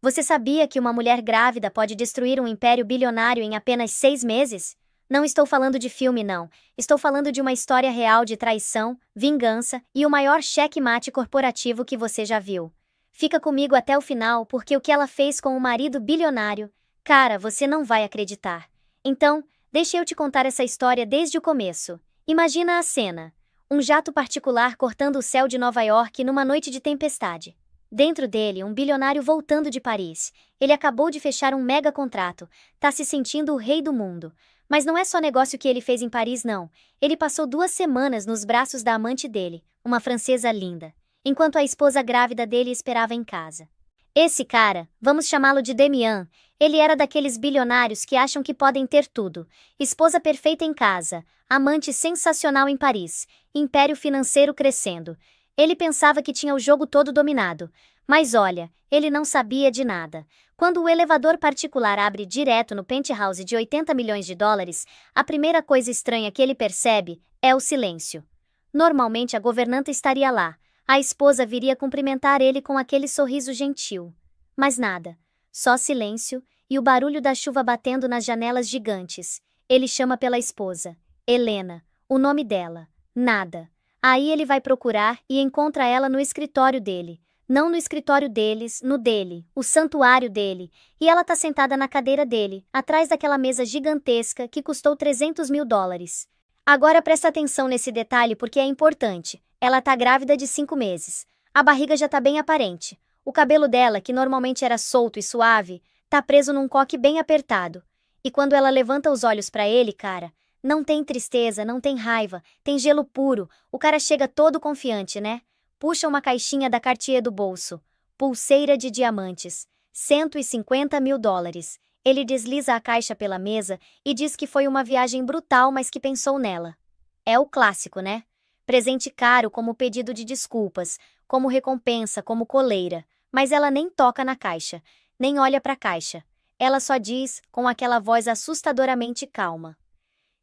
Você sabia que uma mulher grávida pode destruir um império bilionário em apenas 6 meses? Não estou falando de filme, não. Estou falando de uma história real de traição, vingança e o maior checkmate corporativo que você já viu. Fica comigo até o final, porque o que ela fez com o marido bilionário, cara, você não vai acreditar. Então, deixa eu te contar essa história desde o começo. Imagina a cena. Um jato particular cortando o céu de Nova York numa noite de tempestade. Dentro dele, um bilionário voltando de Paris. Ele acabou de fechar um mega contrato, tá se sentindo o rei do mundo. Mas não é só negócio que ele fez em Paris, não. Ele passou 2 semanas nos braços da amante dele, uma francesa linda, enquanto a esposa grávida dele esperava em casa. Esse cara, vamos chamá-lo de Demian, ele era daqueles bilionários que acham que podem ter tudo. Esposa perfeita em casa, amante sensacional em Paris, império financeiro crescendo. Ele pensava que tinha o jogo todo dominado. Mas olha, ele não sabia de nada. Quando o elevador particular abre direto no penthouse de 80 milhões de dólares, a primeira coisa estranha que ele percebe é o silêncio. Normalmente a governanta estaria lá. A esposa viria cumprimentar ele com aquele sorriso gentil. Mas nada. Só silêncio e o barulho da chuva batendo nas janelas gigantes. Ele chama pela esposa. Helena. O nome dela. Nada. Aí ele vai procurar e encontra ela no escritório dele. Não no escritório deles, no dele, o santuário dele. E ela tá sentada na cadeira dele, atrás daquela mesa gigantesca que custou 300 mil dólares. Agora presta atenção nesse detalhe porque é importante. Ela tá grávida de 5 meses. A barriga já tá bem aparente. O cabelo dela, que normalmente era solto e suave, tá preso num coque bem apertado. E quando ela levanta os olhos pra ele, cara, não tem tristeza, não tem raiva, tem gelo puro. O cara chega todo confiante, né? Puxa uma caixinha da Cartier do bolso. Pulseira de diamantes. 150 mil dólares. Ele desliza a caixa pela mesa e diz que foi uma viagem brutal, mas que pensou nela. É o clássico, né? Presente caro como pedido de desculpas, como recompensa, como coleira. Mas ela nem toca na caixa, nem olha pra caixa. Ela só diz, com aquela voz assustadoramente calma: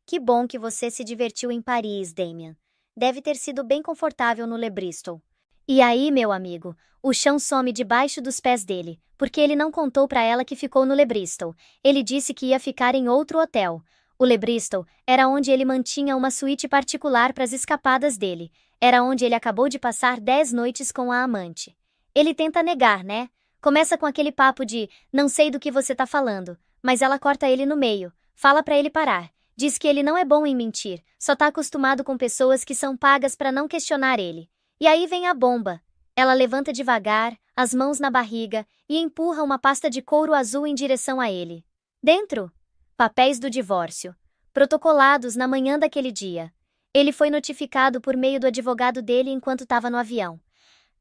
que bom que você se divertiu em Paris, Damian. Deve ter sido bem confortável no Le Bristol. E aí, meu amigo, o chão some debaixo dos pés dele, porque ele não contou pra ela que ficou no Le Bristol. Ele disse que ia ficar em outro hotel. O Le Bristol era onde ele mantinha uma suíte particular para as escapadas dele. Era onde ele acabou de passar 10 noites com a amante. Ele tenta negar, né? Começa com aquele papo de não sei do que você tá falando, mas ela corta ele no meio, fala pra ele parar. Diz que ele não é bom em mentir, só tá acostumado com pessoas que são pagas pra não questionar ele. E aí vem a bomba. Ela levanta devagar, as mãos na barriga, e empurra uma pasta de couro azul em direção a ele. Dentro? Papéis do divórcio. Protocolados na manhã daquele dia. Ele foi notificado por meio do advogado dele enquanto estava no avião.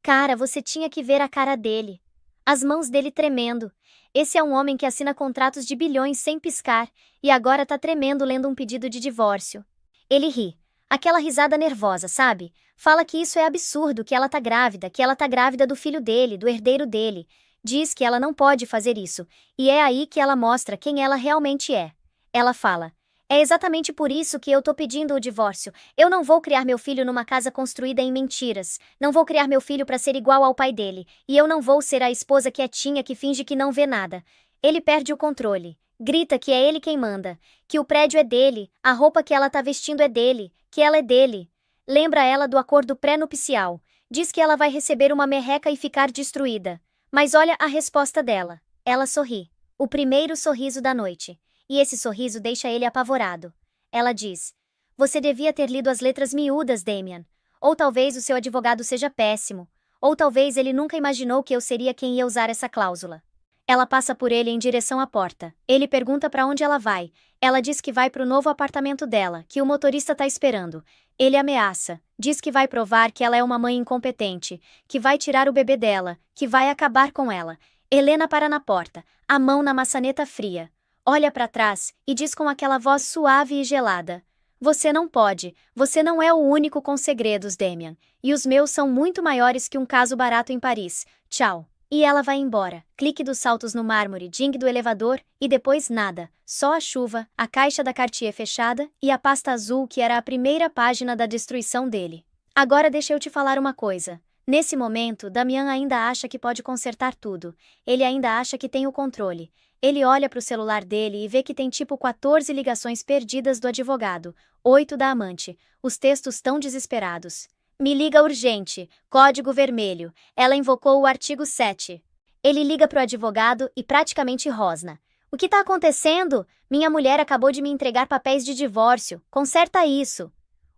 Cara, você tinha que ver a cara dele. As mãos dele tremendo. Esse é um homem que assina contratos de bilhões sem piscar, e agora tá tremendo lendo um pedido de divórcio. Ele ri. Aquela risada nervosa, sabe? Fala que isso é absurdo, que ela tá grávida do filho dele, do herdeiro dele. Diz que ela não pode fazer isso, e é aí que ela mostra quem ela realmente é. Ela fala: é exatamente por isso que eu tô pedindo o divórcio. Eu não vou criar meu filho numa casa construída em mentiras. Não vou criar meu filho pra ser igual ao pai dele. E eu não vou ser a esposa quietinha que finge que não vê nada. Ele perde o controle. Grita que é ele quem manda. Que o prédio é dele. A roupa que ela tá vestindo é dele. Que ela é dele. Lembra ela do acordo pré-nupcial. Diz que ela vai receber uma merreca e ficar destruída. Mas olha a resposta dela. Ela sorri. O primeiro sorriso da noite. E esse sorriso deixa ele apavorado. Ela diz: você devia ter lido as letras miúdas, Damian. Ou talvez o seu advogado seja péssimo. Ou talvez ele nunca imaginou que eu seria quem ia usar essa cláusula. Ela passa por ele em direção à porta. Ele pergunta para onde ela vai. Ela diz que vai para o novo apartamento dela, que o motorista tá esperando. Ele ameaça. Diz que vai provar que ela é uma mãe incompetente, que vai tirar o bebê dela, que vai acabar com ela. Helena para na porta, a mão na maçaneta fria. Olha para trás e diz com aquela voz suave e gelada: você não pode, você não é o único com segredos, Damian. E os meus são muito maiores que um caso barato em Paris. Tchau. E ela vai embora. Clique dos saltos no mármore, ding do elevador, e depois nada. Só a chuva, a caixa da Cartier fechada e a pasta azul que era a primeira página da destruição dele. Agora deixa eu te falar uma coisa. Nesse momento, Damian ainda acha que pode consertar tudo. Ele ainda acha que tem o controle. Ele olha para o celular dele e vê que tem tipo 14 ligações perdidas do advogado, 8 da amante. Os textos tão desesperados. Me liga urgente. Código vermelho. Ela invocou o artigo 7. Ele liga pro advogado e praticamente rosna. O que tá acontecendo? Minha mulher acabou de me entregar papéis de divórcio. Conserta isso.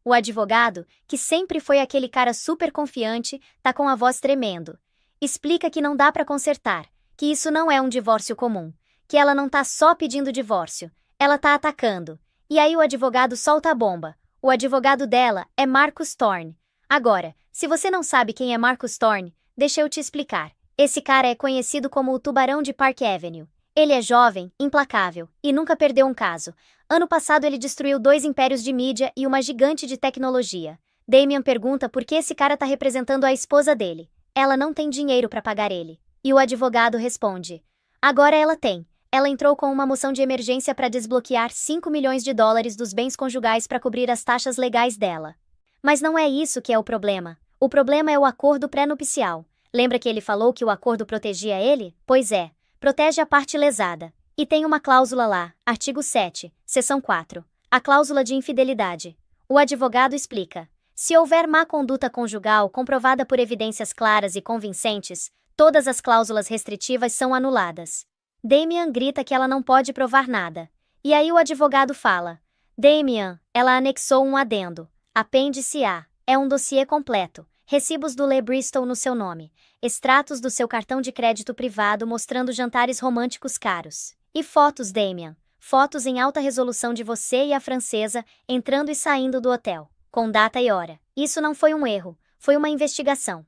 O advogado, que sempre foi aquele cara super confiante, tá com a voz tremendo. Explica que não dá pra consertar, que isso não é um divórcio comum, que ela não tá só pedindo divórcio, ela tá atacando. E aí o advogado solta a bomba. O advogado dela é Marcus Thorne. Agora, se você não sabe quem é Marcus Thorne, deixa eu te explicar. Esse cara é conhecido como o Tubarão de Park Avenue. Ele é jovem, implacável, e nunca perdeu um caso. Ano passado ele destruiu 2 impérios de mídia e uma gigante de tecnologia. Damian pergunta por que esse cara tá representando a esposa dele. Ela não tem dinheiro pra pagar ele. E o advogado responde. Agora ela tem. Ela entrou com uma moção de emergência para desbloquear 5 milhões de dólares dos bens conjugais para cobrir as taxas legais dela. Mas não é isso que é o problema. O problema é o acordo pré-nupcial. Lembra que ele falou que o acordo protegia ele? Pois é. Protege a parte lesada. E tem uma cláusula lá, artigo 7, seção 4. A cláusula de infidelidade. O advogado explica. Se houver má conduta conjugal comprovada por evidências claras e convincentes, todas as cláusulas restritivas são anuladas. Damian grita que ela não pode provar nada. E aí o advogado fala. Damian, ela anexou um adendo. Apêndice A. É um dossiê completo. Recibos do Le Bristol no seu nome. Extratos do seu cartão de crédito privado mostrando jantares românticos caros. E fotos, Damian. Fotos em alta resolução de você e a francesa entrando e saindo do hotel, com data e hora. Isso não foi um erro, foi uma investigação.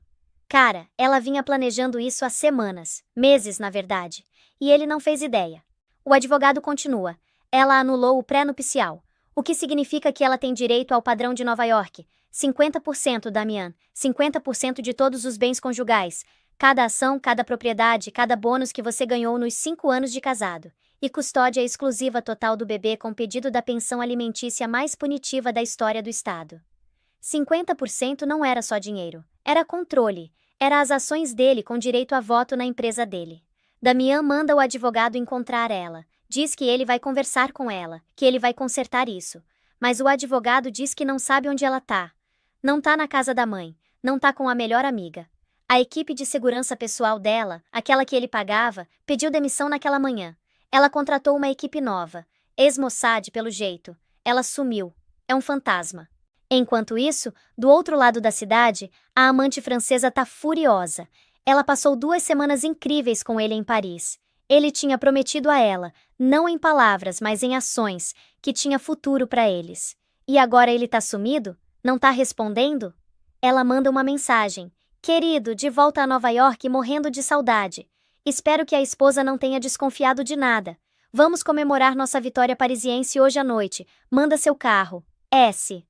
Cara, ela vinha planejando isso há semanas, meses na verdade, e ele não fez ideia. O advogado continua. Ela anulou o pré-nupcial, o que significa que ela tem direito ao padrão de Nova York. 50%, Damian, 50% de todos os bens conjugais, cada ação, cada propriedade, cada bônus que você ganhou nos 5 anos de casado, e custódia exclusiva total do bebê com pedido da pensão alimentícia mais punitiva da história do Estado. 50% não era só dinheiro, era controle, era as ações dele com direito a voto na empresa dele. Damian manda o advogado encontrar ela, diz que ele vai conversar com ela, que ele vai consertar isso, mas o advogado diz que não sabe onde ela tá. Não tá na casa da mãe, não tá com a melhor amiga. A equipe de segurança pessoal dela, aquela que ele pagava, pediu demissão naquela manhã. Ela contratou uma equipe nova, ex-Mossad pelo jeito. Ela sumiu. É um fantasma. Enquanto isso, do outro lado da cidade, a amante francesa tá furiosa. Ela passou 2 semanas incríveis com ele em Paris. Ele tinha prometido a ela, não em palavras, mas em ações, que tinha futuro pra eles. E agora ele tá sumido? Não tá respondendo? Ela manda uma mensagem. Querido, de volta a Nova York morrendo de saudade. Espero que a esposa não tenha desconfiado de nada. Vamos comemorar nossa vitória parisiense hoje à noite. Manda seu carro. S.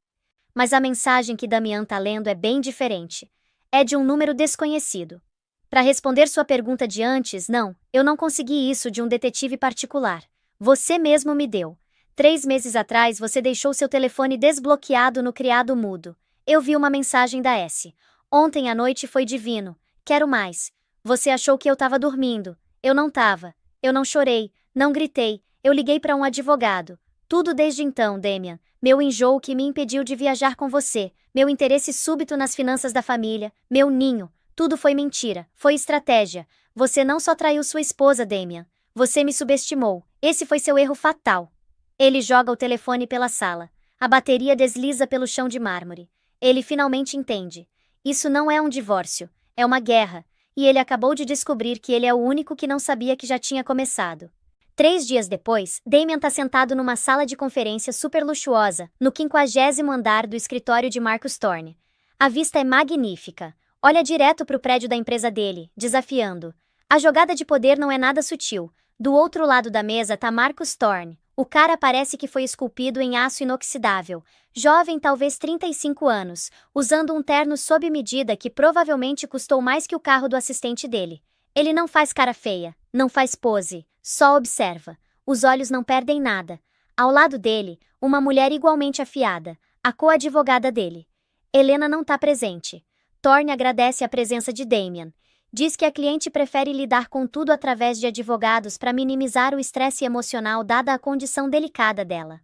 Mas a mensagem que Damian tá lendo é bem diferente. É de um número desconhecido. Para responder sua pergunta de antes, não, eu não consegui isso de um detetive particular. Você mesmo me deu. 3 meses atrás você deixou seu telefone desbloqueado no criado mudo. Eu vi uma mensagem da S. Ontem à noite foi divino. Quero mais. Você achou que eu tava dormindo. Eu não tava. Eu não chorei, não gritei. Eu liguei para um advogado. Tudo desde então, Damian. Meu enjoo que me impediu de viajar com você. Meu interesse súbito nas finanças da família. Meu ninho. Tudo foi mentira. Foi estratégia. Você não só traiu sua esposa, Damian. Você me subestimou. Esse foi seu erro fatal. Ele joga o telefone pela sala. A bateria desliza pelo chão de mármore. Ele finalmente entende. Isso não é um divórcio. É uma guerra. E ele acabou de descobrir que ele é o único que não sabia que já tinha começado. 3 dias depois, Damian tá sentado numa sala de conferência super luxuosa, no 50º andar do escritório de Marcus Thorne. A vista é magnífica. Olha direto pro prédio da empresa dele, desafiando. A jogada de poder não é nada sutil. Do outro lado da mesa tá Marcus Thorne. O cara parece que foi esculpido em aço inoxidável. Jovem, talvez 35 anos, usando um terno sob medida que provavelmente custou mais que o carro do assistente dele. Ele não faz cara feia, não faz pose, só observa. Os olhos não perdem nada. Ao lado dele, uma mulher igualmente afiada, a coadvogada dele. Helena não tá presente. Thorne agradece a presença de Damian. Diz que a cliente prefere lidar com tudo através de advogados para minimizar o estresse emocional dada a condição delicada dela.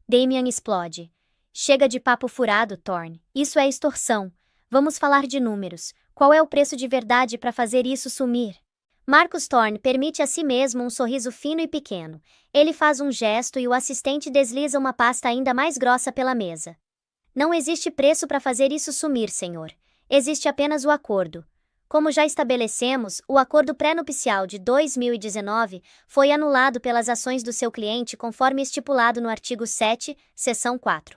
Damian explode. Chega de papo furado, Thorne. Isso é extorsão. Vamos falar de números. Qual é o preço de verdade para fazer isso sumir? Marcus Thorne permite a si mesmo um sorriso fino e pequeno. Ele faz um gesto e o assistente desliza uma pasta ainda mais grossa pela mesa. Não existe preço para fazer isso sumir, senhor. Existe apenas o acordo. Como já estabelecemos, o acordo pré-nupcial de 2019 foi anulado pelas ações do seu cliente conforme estipulado no artigo 7, seção 4.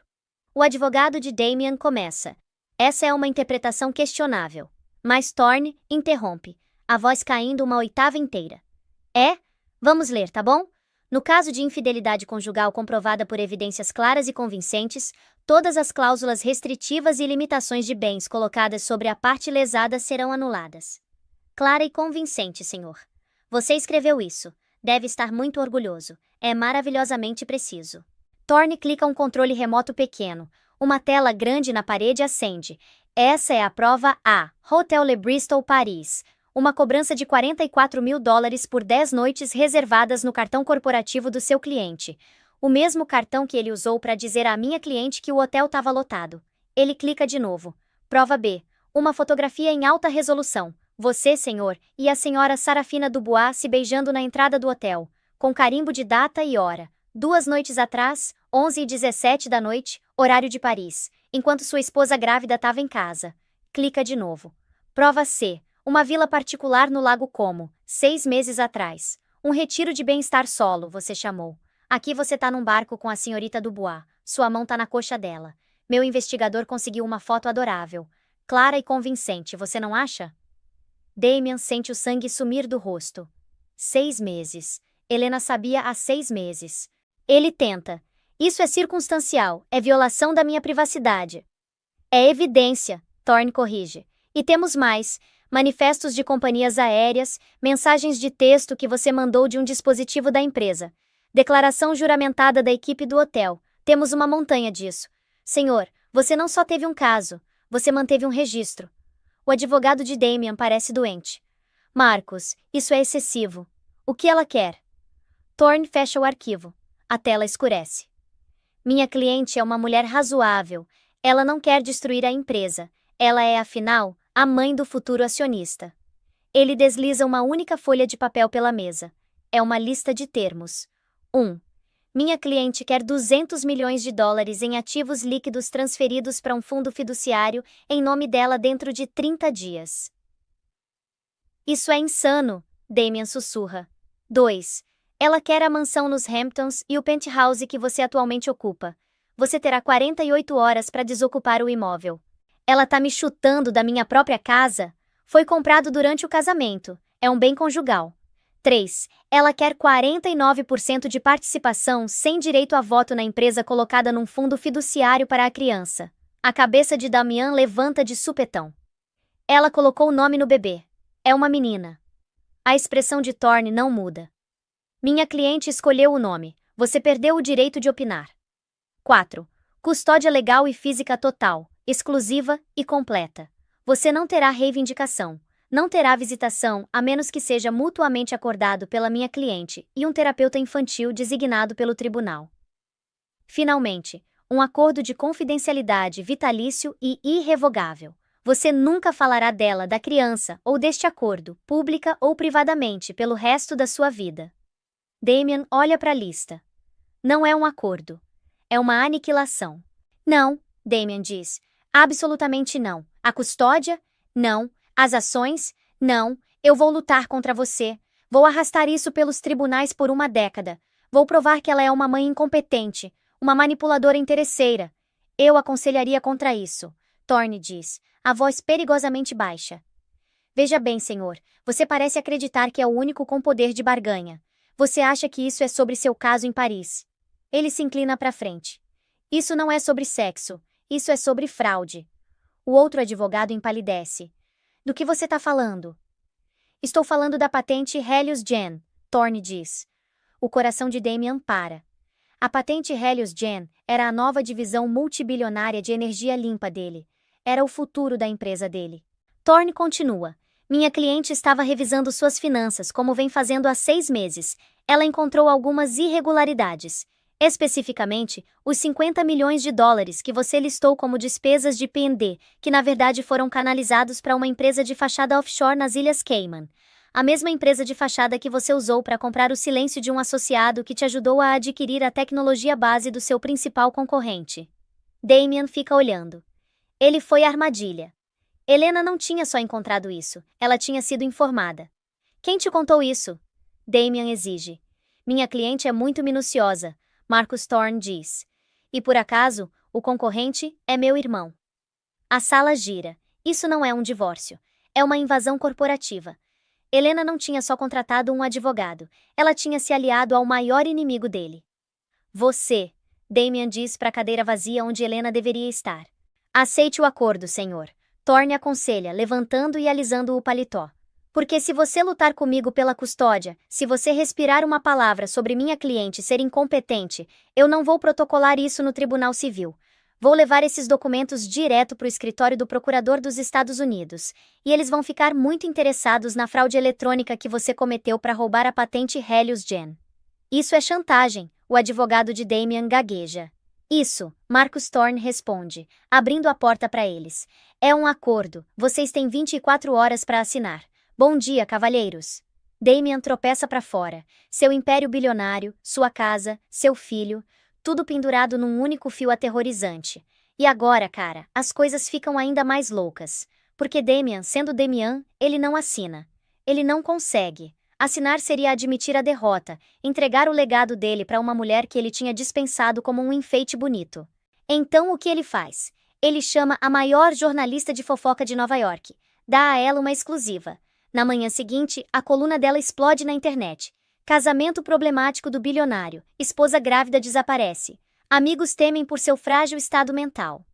O advogado de Damian começa. Essa é uma interpretação questionável. Mas Thorne interrompe, a voz caindo uma oitava inteira. Vamos ler, tá bom? No caso de infidelidade conjugal comprovada por evidências claras e convincentes, todas as cláusulas restritivas e limitações de bens colocadas sobre a parte lesada serão anuladas. Clara e convincente, senhor. Você escreveu isso. Deve estar muito orgulhoso. É maravilhosamente preciso. Thorne clica um controle remoto pequeno. Uma tela grande na parede acende. Essa é a prova A. Hotel Le Bristol, Paris. Uma cobrança de $44.000 por 10 noites reservadas no cartão corporativo do seu cliente. O mesmo cartão que ele usou para dizer à minha cliente que o hotel estava lotado. Ele clica de novo. Prova B. Uma fotografia em alta resolução. Você, senhor, e a senhora Sarafina Dubois se beijando na entrada do hotel, com carimbo de data e hora. 2 noites atrás, 11h17 da noite, horário de Paris, enquanto sua esposa grávida estava em casa. Clica de novo. Prova C. Uma vila particular no Lago Como, 6 meses atrás. Um retiro de bem-estar solo, você chamou. Aqui você tá num barco com a senhorita Dubois. Sua mão tá na coxa dela. Meu investigador conseguiu uma foto adorável. Clara e convincente, você não acha? Damian sente o sangue sumir do rosto. 6 meses. Helena sabia há 6 meses. Ele tenta. Isso é circunstancial, é violação da minha privacidade. É evidência, Thorne corrige. E temos mais. Manifestos de companhias aéreas, mensagens de texto que você mandou de um dispositivo da empresa. Declaração juramentada da equipe do hotel. Temos uma montanha disso. Senhor, você não só teve um caso, você manteve um registro. O advogado de Damian parece doente. Marcus, isso é excessivo. O que ela quer? Thorne fecha o arquivo. A tela escurece. Minha cliente é uma mulher razoável. Ela não quer destruir a empresa. Ela é, afinal, a mãe do futuro acionista. Ele desliza uma única folha de papel pela mesa. É uma lista de termos. 1. Minha cliente quer $200 milhões em ativos líquidos transferidos para um fundo fiduciário em nome dela dentro de 30 dias. Isso é insano, Damian sussurra. 2. Ela quer a mansão nos Hamptons e o penthouse que você atualmente ocupa. Você terá 48 horas para desocupar o imóvel. Ela tá me chutando da minha própria casa? Foi comprado durante o casamento. É um bem conjugal. 3. Ela quer 49% de participação sem direito a voto na empresa colocada num fundo fiduciário para a criança. A cabeça de Damian levanta de supetão. Ela colocou o nome no bebê. É uma menina. A expressão de Thorne não muda. Minha cliente escolheu o nome. Você perdeu o direito de opinar. 4. Custódia legal e física total, exclusiva e completa. Você não terá reivindicação. Não terá visitação, a menos que seja mutuamente acordado pela minha cliente e um terapeuta infantil designado pelo tribunal. Finalmente, um acordo de confidencialidade vitalício e irrevogável. Você nunca falará dela, da criança, ou deste acordo, pública ou privadamente, pelo resto da sua vida. Damian olha para a lista. Não é um acordo. É uma aniquilação. Não, Damian diz. Absolutamente não. A custódia? Não. As ações? Não. Eu vou lutar contra você. Vou arrastar isso pelos tribunais por uma década. Vou provar que ela é uma mãe incompetente, uma manipuladora interesseira. Eu aconselharia contra isso, Thorne diz, a voz perigosamente baixa. Veja bem, senhor, você parece acreditar que é o único com poder de barganha. Você acha que isso é sobre seu caso em Paris. Ele se inclina para frente. Isso não é sobre sexo. Isso é sobre fraude. O outro advogado empalidece. Do que você está falando? Estou falando da patente Helios-Gen, Thorne diz. O coração de Damian para. A patente Helios-Gen era a nova divisão multibilionária de energia limpa dele. era o futuro da empresa dele. Thorne continua. Minha cliente estava revisando suas finanças, como vem fazendo há 6 meses. Ela encontrou algumas irregularidades. Especificamente, os 50 milhões de dólares que você listou como despesas de P&D, que na verdade foram canalizados para uma empresa de fachada offshore nas Ilhas Cayman. A mesma empresa de fachada que você usou para comprar o silêncio de um associado que te ajudou a adquirir a tecnologia base do seu principal concorrente. Damian fica olhando. Ele foi a armadilha. Helena não tinha só encontrado isso, ela tinha sido informada. Quem te contou isso? Damian exige. Minha cliente é muito minuciosa, Marcus Thorne diz. E por acaso, o concorrente é meu irmão. A sala gira. Isso não é um divórcio. É uma invasão corporativa. Helena não tinha só contratado um advogado, ela tinha se aliado ao maior inimigo dele. Você, Damian diz para a cadeira vazia onde Helena deveria estar. Aceite o acordo, senhor. Thorne aconselha, levantando e alisando o paletó. Porque se você lutar comigo pela custódia, se você respirar uma palavra sobre minha cliente ser incompetente, eu não vou protocolar isso no Tribunal Civil. Vou levar esses documentos direto para o escritório do Procurador dos Estados Unidos, e eles vão ficar muito interessados na fraude eletrônica que você cometeu para roubar a patente Helios Gen. Isso é chantagem, o advogado de Damian gagueja. Isso, Marcus Thorne responde, abrindo a porta para eles. É um acordo, vocês têm 24 horas para assinar. Bom dia, cavalheiros. Damian tropeça para fora. Seu império bilionário, sua casa, seu filho, tudo pendurado num único fio aterrorizante. E agora, cara, as coisas ficam ainda mais loucas. Porque Damian, sendo Damian, ele não assina. Ele não consegue. Assinar seria admitir a derrota, entregar o legado dele para uma mulher que ele tinha dispensado como um enfeite bonito. Então o que ele faz? Ele chama a maior jornalista de fofoca de Nova York. Dá a ela uma exclusiva. Na manhã seguinte, a coluna dela explode na internet. Casamento problemático do bilionário. Esposa grávida desaparece. Amigos temem por seu frágil estado mental.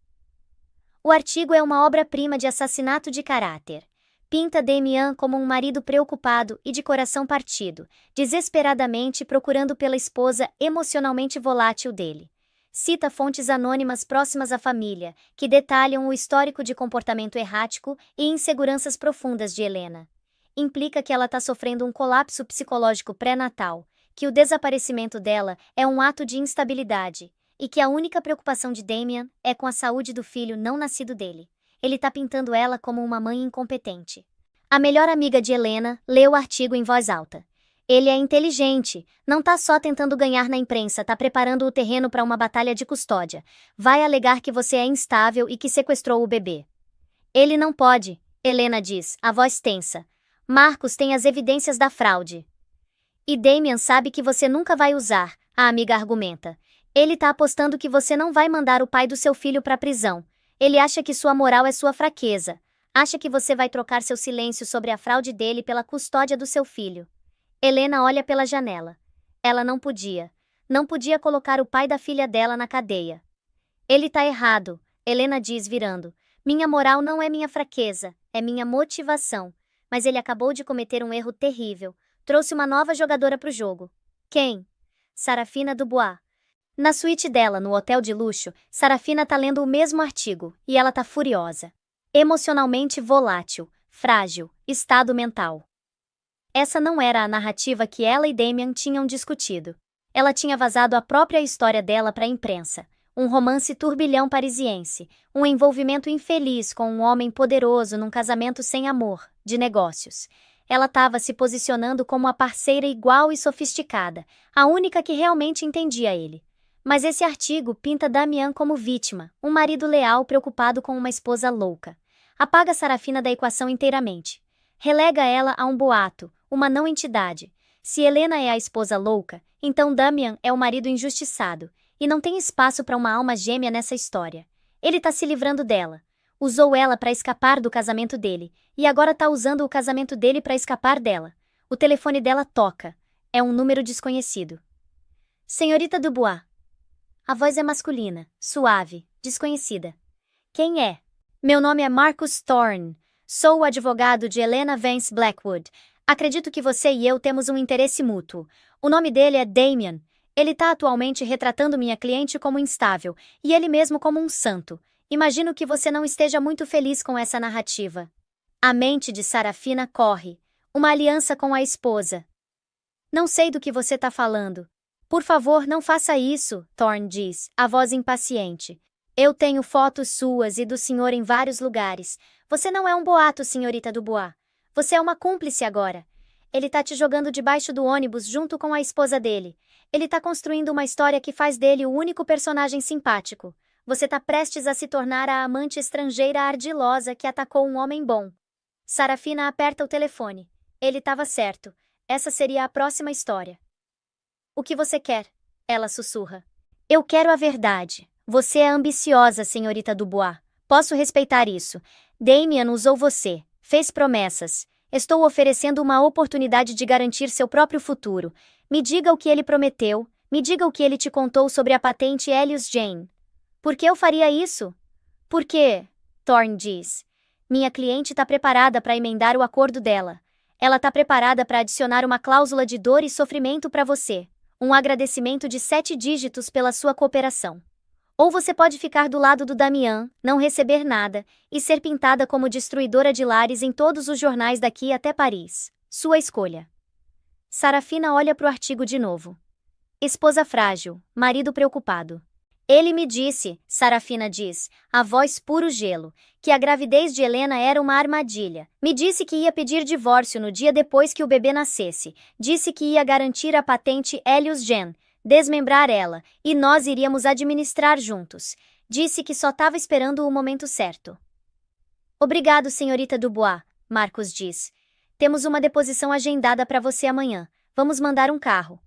O artigo é uma obra-prima de assassinato de caráter. Pinta Damian como um marido preocupado e de coração partido, desesperadamente procurando pela esposa emocionalmente volátil dele. Cita fontes anônimas próximas à família, que detalham o histórico de comportamento errático e inseguranças profundas de Helena. Implica que ela está sofrendo um colapso psicológico pré-natal, que o desaparecimento dela é um ato de instabilidade, e que a única preocupação de Damian é com a saúde do filho não nascido dele. Ele está pintando ela como uma mãe incompetente. A melhor amiga de Helena lê o artigo em voz alta. Ele é inteligente, não tá só tentando ganhar na imprensa, tá preparando o terreno para uma batalha de custódia. Vai alegar que você é instável e que sequestrou o bebê. Ele não pode, Helena diz, a voz tensa. Marcus tem as evidências da fraude. E Damian sabe que você nunca vai usar, a amiga argumenta. Ele tá apostando que você não vai mandar o pai do seu filho para a prisão. Ele acha que sua moral é sua fraqueza. Acha que você vai trocar seu silêncio sobre a fraude dele pela custódia do seu filho. Helena olha pela janela. Ela não podia. Não podia colocar o pai da filha dela na cadeia. Ele tá errado, Helena diz virando. Minha moral não é minha fraqueza, é minha motivação. Mas ele acabou de cometer um erro terrível. Trouxe uma nova jogadora pro jogo. Quem? Sarafina Dubois. Na suíte dela, no hotel de luxo, Sarafina tá lendo o mesmo artigo, e ela tá furiosa. Emocionalmente volátil, frágil, estado mental. Essa não era a narrativa que ela e Damian tinham discutido. Ela tinha vazado a própria história dela para a imprensa. Um romance turbilhão parisiense, um envolvimento infeliz com um homem poderoso num casamento sem amor, de negócios. Ela estava se posicionando como a parceira igual e sofisticada, a única que realmente entendia ele. Mas esse artigo pinta Damian como vítima, um marido leal preocupado com uma esposa louca. Apaga Sarafina da equação inteiramente. Relega ela a um boato, uma não-entidade. Se Helena é a esposa louca, então Damian é o marido injustiçado, e não tem espaço para uma alma gêmea nessa história. Ele tá se livrando dela. Usou ela para escapar do casamento dele, e agora tá usando o casamento dele para escapar dela. O telefone dela toca. É um número desconhecido. Senhorita Dubois. A voz é masculina, suave, desconhecida. Quem é? Meu nome é Marcus Thorne. Sou o advogado de Helena Vance Blackwood. Acredito que você e eu temos um interesse mútuo. O nome dele é Damian. Ele tá atualmente retratando minha cliente como instável, e ele mesmo como um santo. Imagino que você não esteja muito feliz com essa narrativa. A mente de Sarafina corre. Uma aliança com a esposa. Não sei do que você está falando. Por favor, não faça isso, Thorne diz, a voz impaciente. Eu tenho fotos suas e do senhor em vários lugares. Você não é um boato, senhorita Dubois. Você é uma cúmplice agora. Ele tá te jogando debaixo do ônibus junto com a esposa dele. Ele tá construindo uma história que faz dele o único personagem simpático. Você tá prestes a se tornar a amante estrangeira ardilosa que atacou um homem bom. Sarafina aperta o telefone. Ele estava certo. Essa seria a próxima história. O que você quer? Ela sussurra. Eu quero a verdade. Você é ambiciosa, senhorita Dubois. Posso respeitar isso. Damien usou você. Fez promessas. Estou oferecendo uma oportunidade de garantir seu próprio futuro. Me diga o que ele prometeu. Me diga o que ele te contou sobre a patente Helios Jane. Por que eu faria isso? Por quê? Thorne diz. Minha cliente está preparada para emendar o acordo dela. Ela está preparada para adicionar uma cláusula de dor e sofrimento para você. Um agradecimento de 7 dígitos pela sua cooperação. Ou você pode ficar do lado do Damian, não receber nada, e ser pintada como destruidora de lares em todos os jornais daqui até Paris. Sua escolha. Sarafina olha para o artigo de novo. Esposa frágil, marido preocupado. Ele me disse, Sarafina diz, a voz puro gelo, que a gravidez de Helena era uma armadilha. Me disse que ia pedir divórcio no dia depois que o bebê nascesse. Disse que ia garantir a patente Helios Gen, desmembrar ela, e nós iríamos administrar juntos. Disse que só estava esperando o momento certo. Obrigado, senhorita Dubois, Marcos diz. Temos uma deposição agendada para você amanhã. Vamos mandar um carro.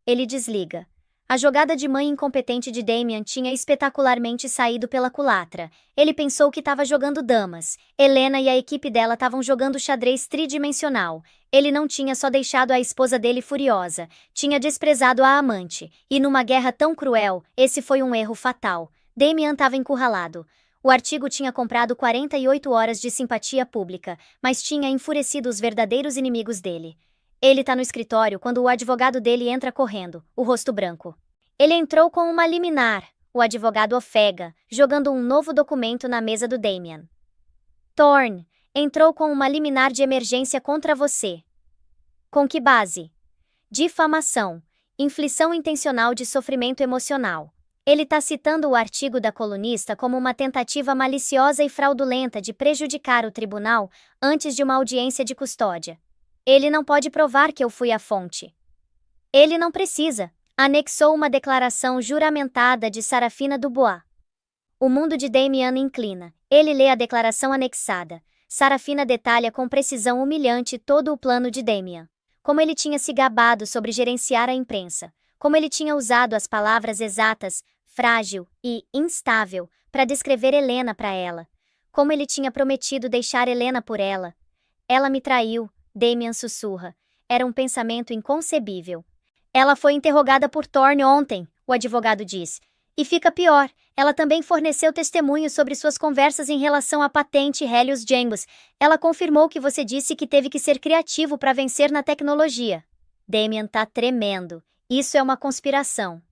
Ele desliga. A jogada de mãe incompetente de Damien tinha espetacularmente saído pela culatra. Ele pensou que estava jogando damas. Helena e a equipe dela estavam jogando xadrez tridimensional. Ele não tinha só deixado a esposa dele furiosa, tinha desprezado a amante. E numa guerra tão cruel, esse foi um erro fatal. Damien estava encurralado. O artigo tinha comprado 48 horas de simpatia pública, mas tinha enfurecido os verdadeiros inimigos dele. Ele tá no escritório quando o advogado dele entra correndo, o rosto branco. Ele entrou com uma liminar, o advogado ofega, jogando um novo documento na mesa do Damien. Thorne, entrou com uma liminar de emergência contra você. Com que base? Difamação, inflição intencional de sofrimento emocional. Ele tá citando o artigo da colunista como uma tentativa maliciosa e fraudulenta de prejudicar o tribunal antes de uma audiência de custódia. Ele não pode provar que eu fui a fonte. Ele não precisa. Anexou uma declaração juramentada de Sarafina Dubois. O mundo de Damien inclina. Ele lê a declaração anexada. Sarafina detalha com precisão humilhante todo o plano de Damien. Como ele tinha se gabado sobre gerenciar a imprensa. Como ele tinha usado as palavras exatas, frágil e instável, para descrever Helena para ela. Como ele tinha prometido deixar Helena por ela. Ela me traiu. Damien sussurra. Era um pensamento inconcebível. Ela foi interrogada por Thorne ontem, o advogado diz. E fica pior, ela também forneceu testemunhos sobre suas conversas em relação à patente Helios Jambus. Ela confirmou que você disse que teve que ser criativo para vencer na tecnologia. Damien tá tremendo. Isso é uma conspiração.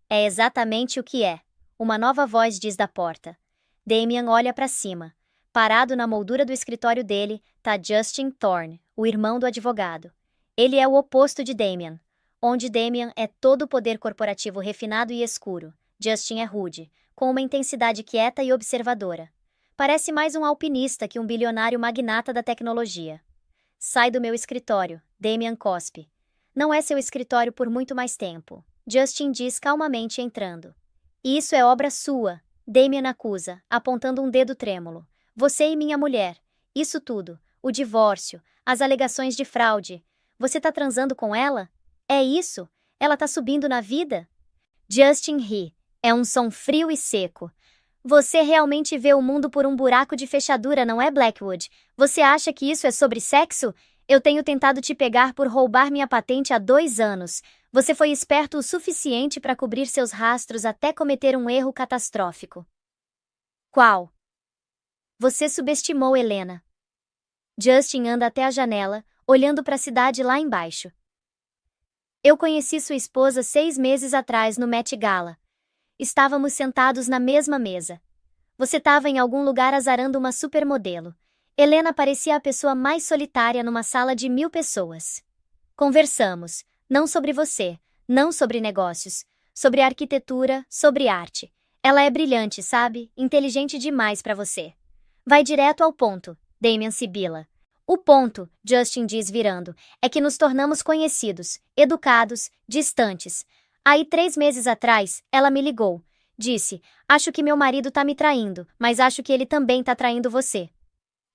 É exatamente o que é. Uma nova voz diz da porta. Damien olha para cima. Parado na moldura do escritório dele, tá Justin Thorne, o irmão do advogado. Ele é o oposto de Damien. Onde Damien é todo o poder corporativo refinado e escuro, Justin é rude, com uma intensidade quieta e observadora. Parece mais um alpinista que um bilionário magnata da tecnologia. Sai do meu escritório, Damien cospe. Não é seu escritório por muito mais tempo, Justin diz calmamente entrando. Isso é obra sua, Damien acusa, apontando um dedo trêmulo. Você e minha mulher. Isso tudo. O divórcio. As alegações de fraude. Você tá transando com ela? É isso? Ela tá subindo na vida? Justin ri. É um som frio e seco. Você realmente vê o mundo por um buraco de fechadura, não é, Blackwood? Você acha que isso é sobre sexo? Eu tenho tentado te pegar por roubar minha patente há 2 anos. Você foi esperto o suficiente para cobrir seus rastros até cometer um erro catastrófico. Qual? Você subestimou Helena. Justin anda até a janela, olhando para a cidade lá embaixo. Eu conheci sua esposa 6 meses atrás no Met Gala. Estávamos sentados na mesma mesa. Você estava em algum lugar azarando uma supermodelo. Helena parecia a pessoa mais solitária numa sala de 1000 pessoas. Conversamos, não sobre você, não sobre negócios, sobre arquitetura, sobre arte. Ela é brilhante, sabe? Inteligente demais para você. Vai direto ao ponto, Damian sibila. O ponto, Justin diz virando, é que nos tornamos conhecidos, educados, distantes. Aí 3 meses atrás, ela me ligou. Disse, acho que meu marido tá me traindo, mas acho que ele também tá traindo você.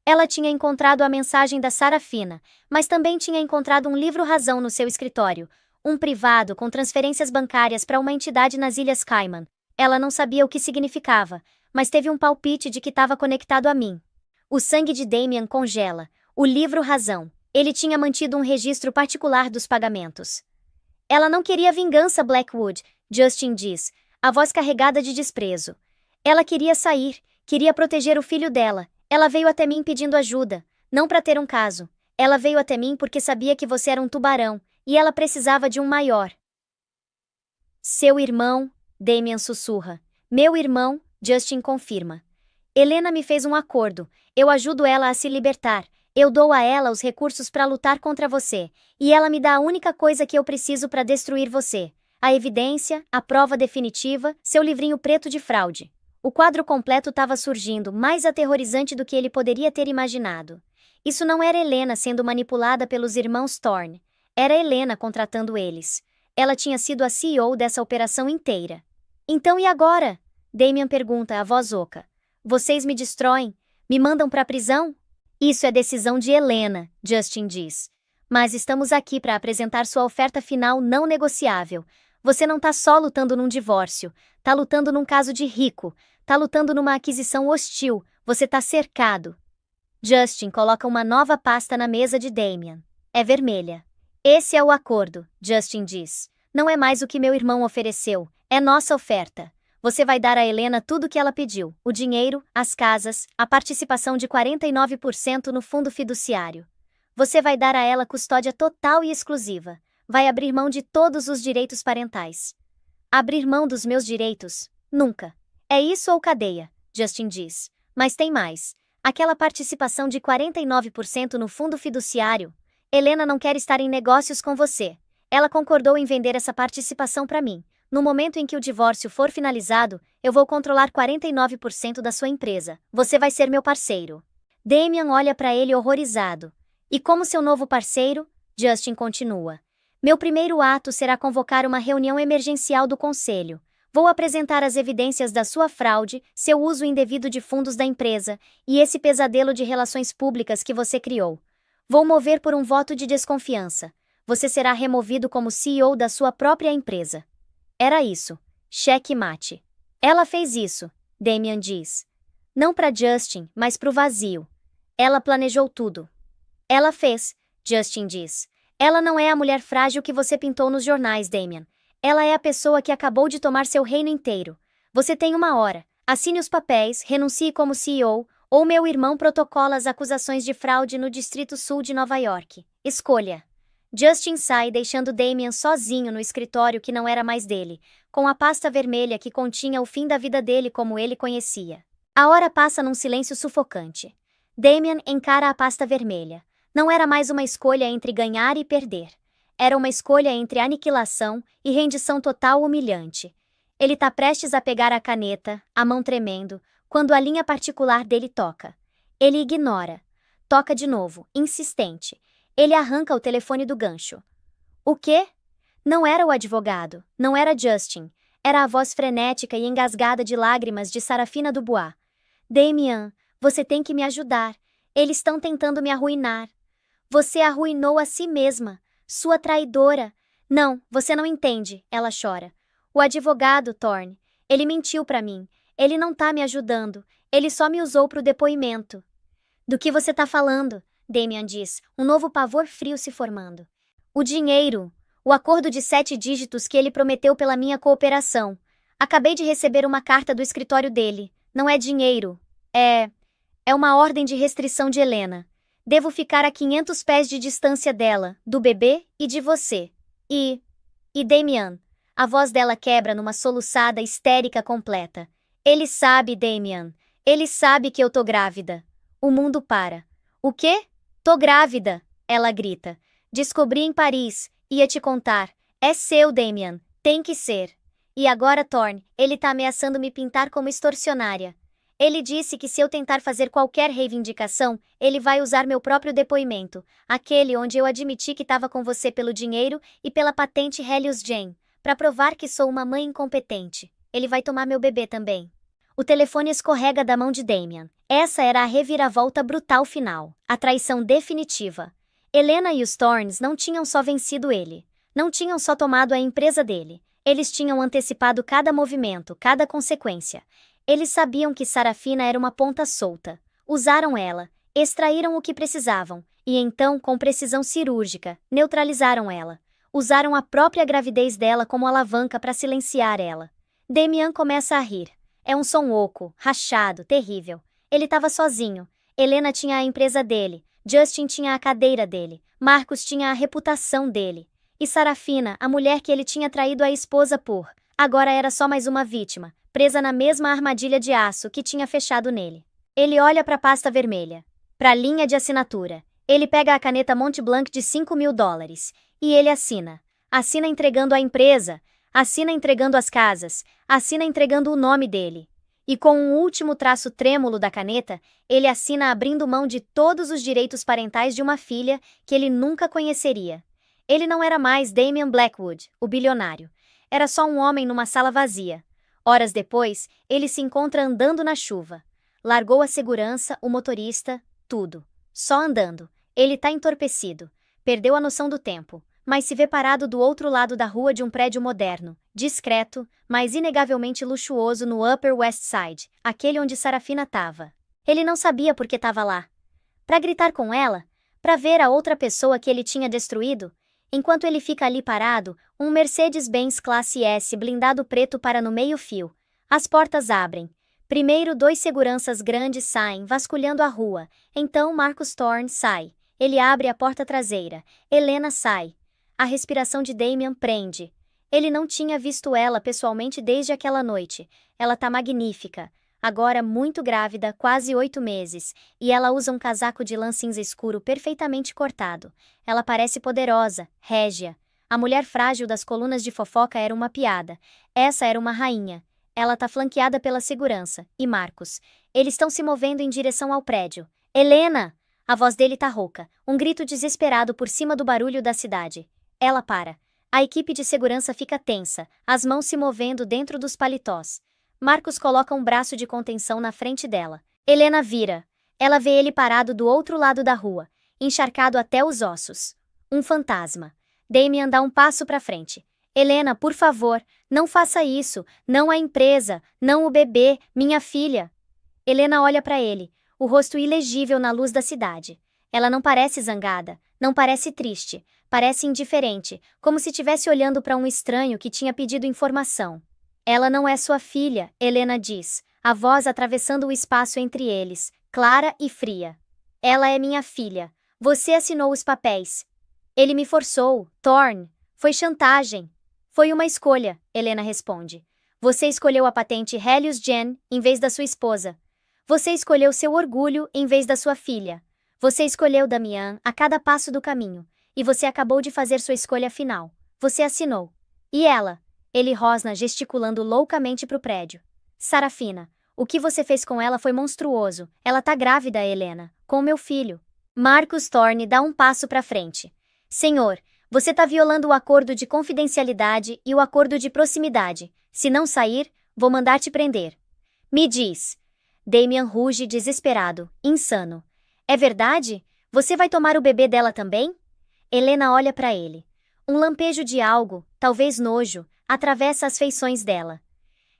Ela tinha encontrado a mensagem da Sarafina, mas também tinha encontrado um livro razão no seu escritório, um privado com transferências bancárias para uma entidade nas Ilhas Cayman. Ela não sabia o que significava, mas teve um palpite de que estava conectado a mim. O sangue de Damian congela. O livro razão. Ele tinha mantido um registro particular dos pagamentos. Ela não queria vingança, Blackwood, Justin diz, a voz carregada de desprezo. Ela queria sair, queria proteger o filho dela. Ela veio até mim pedindo ajuda, não para ter um caso. Ela veio até mim porque sabia que você era um tubarão, e ela precisava de um maior. Seu irmão, Damian sussurra. Meu irmão, Justin confirma. Helena me fez um acordo, eu ajudo ela a se libertar, eu dou a ela os recursos para lutar contra você, e ela me dá a única coisa que eu preciso para destruir você. A evidência, a prova definitiva, seu livrinho preto de fraude. O quadro completo estava surgindo, mais aterrorizante do que ele poderia ter imaginado. Isso não era Helena sendo manipulada pelos irmãos Thorne. Era Helena contratando eles. Ela tinha sido a CEO dessa operação inteira. Então e agora? Damian pergunta, a voz oca. Vocês me destroem? Me mandam para a prisão? Isso é decisão de Helena, Justin diz. Mas estamos aqui para apresentar sua oferta final não negociável. Você não tá só lutando num divórcio, tá lutando num caso de rico, tá lutando numa aquisição hostil, você tá cercado. Justin coloca uma nova pasta na mesa de Damian. É vermelha. Esse é o acordo, Justin diz. Não é mais o que meu irmão ofereceu, é nossa oferta. Você vai dar a Helena tudo o que ela pediu, o dinheiro, as casas, a participação de 49% no fundo fiduciário. Você vai dar a ela custódia total e exclusiva. Vai abrir mão de todos os direitos parentais. Abrir mão dos meus direitos? Nunca. É isso ou cadeia, Justin diz. Mas tem mais. Aquela participação de 49% no fundo fiduciário. Helena não quer estar em negócios com você. Ela concordou em vender essa participação para mim. No momento em que o divórcio for finalizado, eu vou controlar 49% da sua empresa. Você vai ser meu parceiro. Damian olha para ele horrorizado. E como seu novo parceiro? Justin continua. Meu primeiro ato será convocar uma reunião emergencial do conselho. Vou apresentar as evidências da sua fraude, seu uso indevido de fundos da empresa e esse pesadelo de relações públicas que você criou. Vou mover por um voto de desconfiança. Você será removido como CEO da sua própria empresa. Era isso. Cheque mate. Ela fez isso, Damian diz. Não para Justin, mas para o vazio. Ela planejou tudo. Ela fez, Justin diz. Ela não é a mulher frágil que você pintou nos jornais, Damian. Ela é a pessoa que acabou de tomar seu reino inteiro. Você tem 1 hora. Assine os papéis, renuncie como CEO, ou meu irmão protocola as acusações de fraude no Distrito Sul de Nova York. Escolha. Justin sai deixando Damian sozinho no escritório que não era mais dele, com a pasta vermelha que continha o fim da vida dele como ele conhecia. A hora passa num silêncio sufocante. Damian encara a pasta vermelha. Não era mais uma escolha entre ganhar e perder. Era uma escolha entre aniquilação e rendição total humilhante. Ele tá prestes a pegar a caneta, a mão tremendo, quando a linha particular dele toca. Ele ignora. Toca de novo, insistente. Ele arranca o telefone do gancho. O quê? Não era o advogado, não era Justin. Era a voz frenética e engasgada de lágrimas de Sarafina Dubois. Damian, você tem que me ajudar. Eles estão tentando me arruinar. Você arruinou a si mesma. Sua traidora. Não, você não entende, ela chora. O advogado, Thorne. Ele mentiu pra mim. Ele não tá me ajudando. Ele só me usou pro depoimento. Do que você tá falando? Damian diz, um novo pavor frio se formando. O dinheiro. O acordo de 7 dígitos que ele prometeu pela minha cooperação. Acabei de receber uma carta do escritório dele. Não é dinheiro. É uma ordem de restrição de Helena. Devo ficar a 500 pés de distância dela, do bebê e de você. E Damian. A voz dela quebra numa soluçada histérica completa. Ele sabe, Damian. Ele sabe que eu tô grávida. O mundo para. O quê? Tô grávida, ela grita. Descobri em Paris, ia te contar. É seu, Damian, tem que ser. E agora Thorne, ele tá ameaçando me pintar como extorsionária. Ele disse que se eu tentar fazer qualquer reivindicação, ele vai usar meu próprio depoimento, aquele onde eu admiti que estava com você pelo dinheiro e pela patente Helios Jane, para provar que sou uma mãe incompetente. Ele vai tomar meu bebê também. O telefone escorrega da mão de Damian. Essa era a reviravolta brutal final, a traição definitiva. Helena e os Thornes não tinham só vencido ele, não tinham só tomado a empresa dele, eles tinham antecipado cada movimento, cada consequência. Eles sabiam que Sarafina era uma ponta solta. Usaram ela, extraíram o que precisavam, e então, com precisão cirúrgica, neutralizaram ela. Usaram a própria gravidez dela como alavanca para silenciar ela. Damian começa a rir. É um som oco, rachado, terrível. Ele estava sozinho. Helena tinha a empresa dele, Justin tinha a cadeira dele, Marcos tinha a reputação dele. E Sarafina, a mulher que ele tinha traído a esposa agora era só mais uma vítima, presa na mesma armadilha de aço que tinha fechado nele. Ele olha para a pasta vermelha, para a linha de assinatura. Ele pega a caneta Montblanc de $5.000 e ele assina. Assina entregando a empresa, assina entregando as casas, assina entregando o nome dele. E com um último traço trêmulo da caneta, ele assina abrindo mão de todos os direitos parentais de uma filha que ele nunca conheceria. Ele não era mais Damian Blackwood, o bilionário. Era só um homem numa sala vazia. Horas depois, ele se encontra andando na chuva. Largou a segurança, o motorista, tudo. Só andando. Ele tá entorpecido. Perdeu a noção do tempo, mas se vê parado do outro lado da rua de um prédio moderno, discreto, mas inegavelmente luxuoso no Upper West Side, aquele onde Sarafina tava. Ele não sabia por que tava lá. Pra gritar com ela? Pra ver a outra pessoa que ele tinha destruído? Enquanto ele fica ali parado, um Mercedes-Benz Classe S blindado preto para no meio-fio. As portas abrem. Primeiro 2 seguranças grandes saem, vasculhando a rua. Então Marcus Thorne sai. Ele abre a porta traseira. Helena sai. A respiração de Damian prende. Ele não tinha visto ela pessoalmente desde aquela noite. Ela tá magnífica. Agora muito grávida, quase 8 meses, e ela usa um casaco de lã cinza escuro perfeitamente cortado. Ela parece poderosa, régia. A mulher frágil das colunas de fofoca era uma piada. Essa era uma rainha. Ela tá flanqueada pela segurança. E Marcos. Eles estão se movendo em direção ao prédio. Helena! A voz dele tá rouca. Um grito desesperado por cima do barulho da cidade. Ela para. A equipe de segurança fica tensa, as mãos se movendo dentro dos paletós. Marcos coloca um braço de contenção na frente dela. Helena vira. Ela vê ele parado do outro lado da rua, encharcado até os ossos. Um fantasma. Damian dá um passo para frente. Helena, por favor, não faça isso. Não a empresa, não o bebê, minha filha. Helena olha para ele, o rosto ilegível na luz da cidade. Ela não parece zangada, não parece triste, parece indiferente, como se estivesse olhando para um estranho que tinha pedido informação. Ela não é sua filha, Helena diz, a voz atravessando o espaço entre eles, clara e fria. Ela é minha filha. Você assinou os papéis. Ele me forçou, Thorne. Foi chantagem. Foi uma escolha, Helena responde. Você escolheu a patente Helios Jane em vez da sua esposa. Você escolheu seu orgulho em vez da sua filha. Você escolheu Damian a cada passo do caminho. E você acabou de fazer sua escolha final. Você assinou. E ela? Ele rosna gesticulando loucamente pro prédio. Sarafina, o que você fez com ela foi monstruoso. Ela tá grávida, Helena, com meu filho. Marcus Thorne dá um passo pra frente. Senhor, você tá violando o acordo de confidencialidade e o acordo de proximidade. Se não sair, vou mandar te prender. Me diz. Damian ruge desesperado, insano. É verdade? Você vai tomar o bebê dela também? Helena olha pra ele. Um lampejo de algo, talvez nojo, atravessa as feições dela.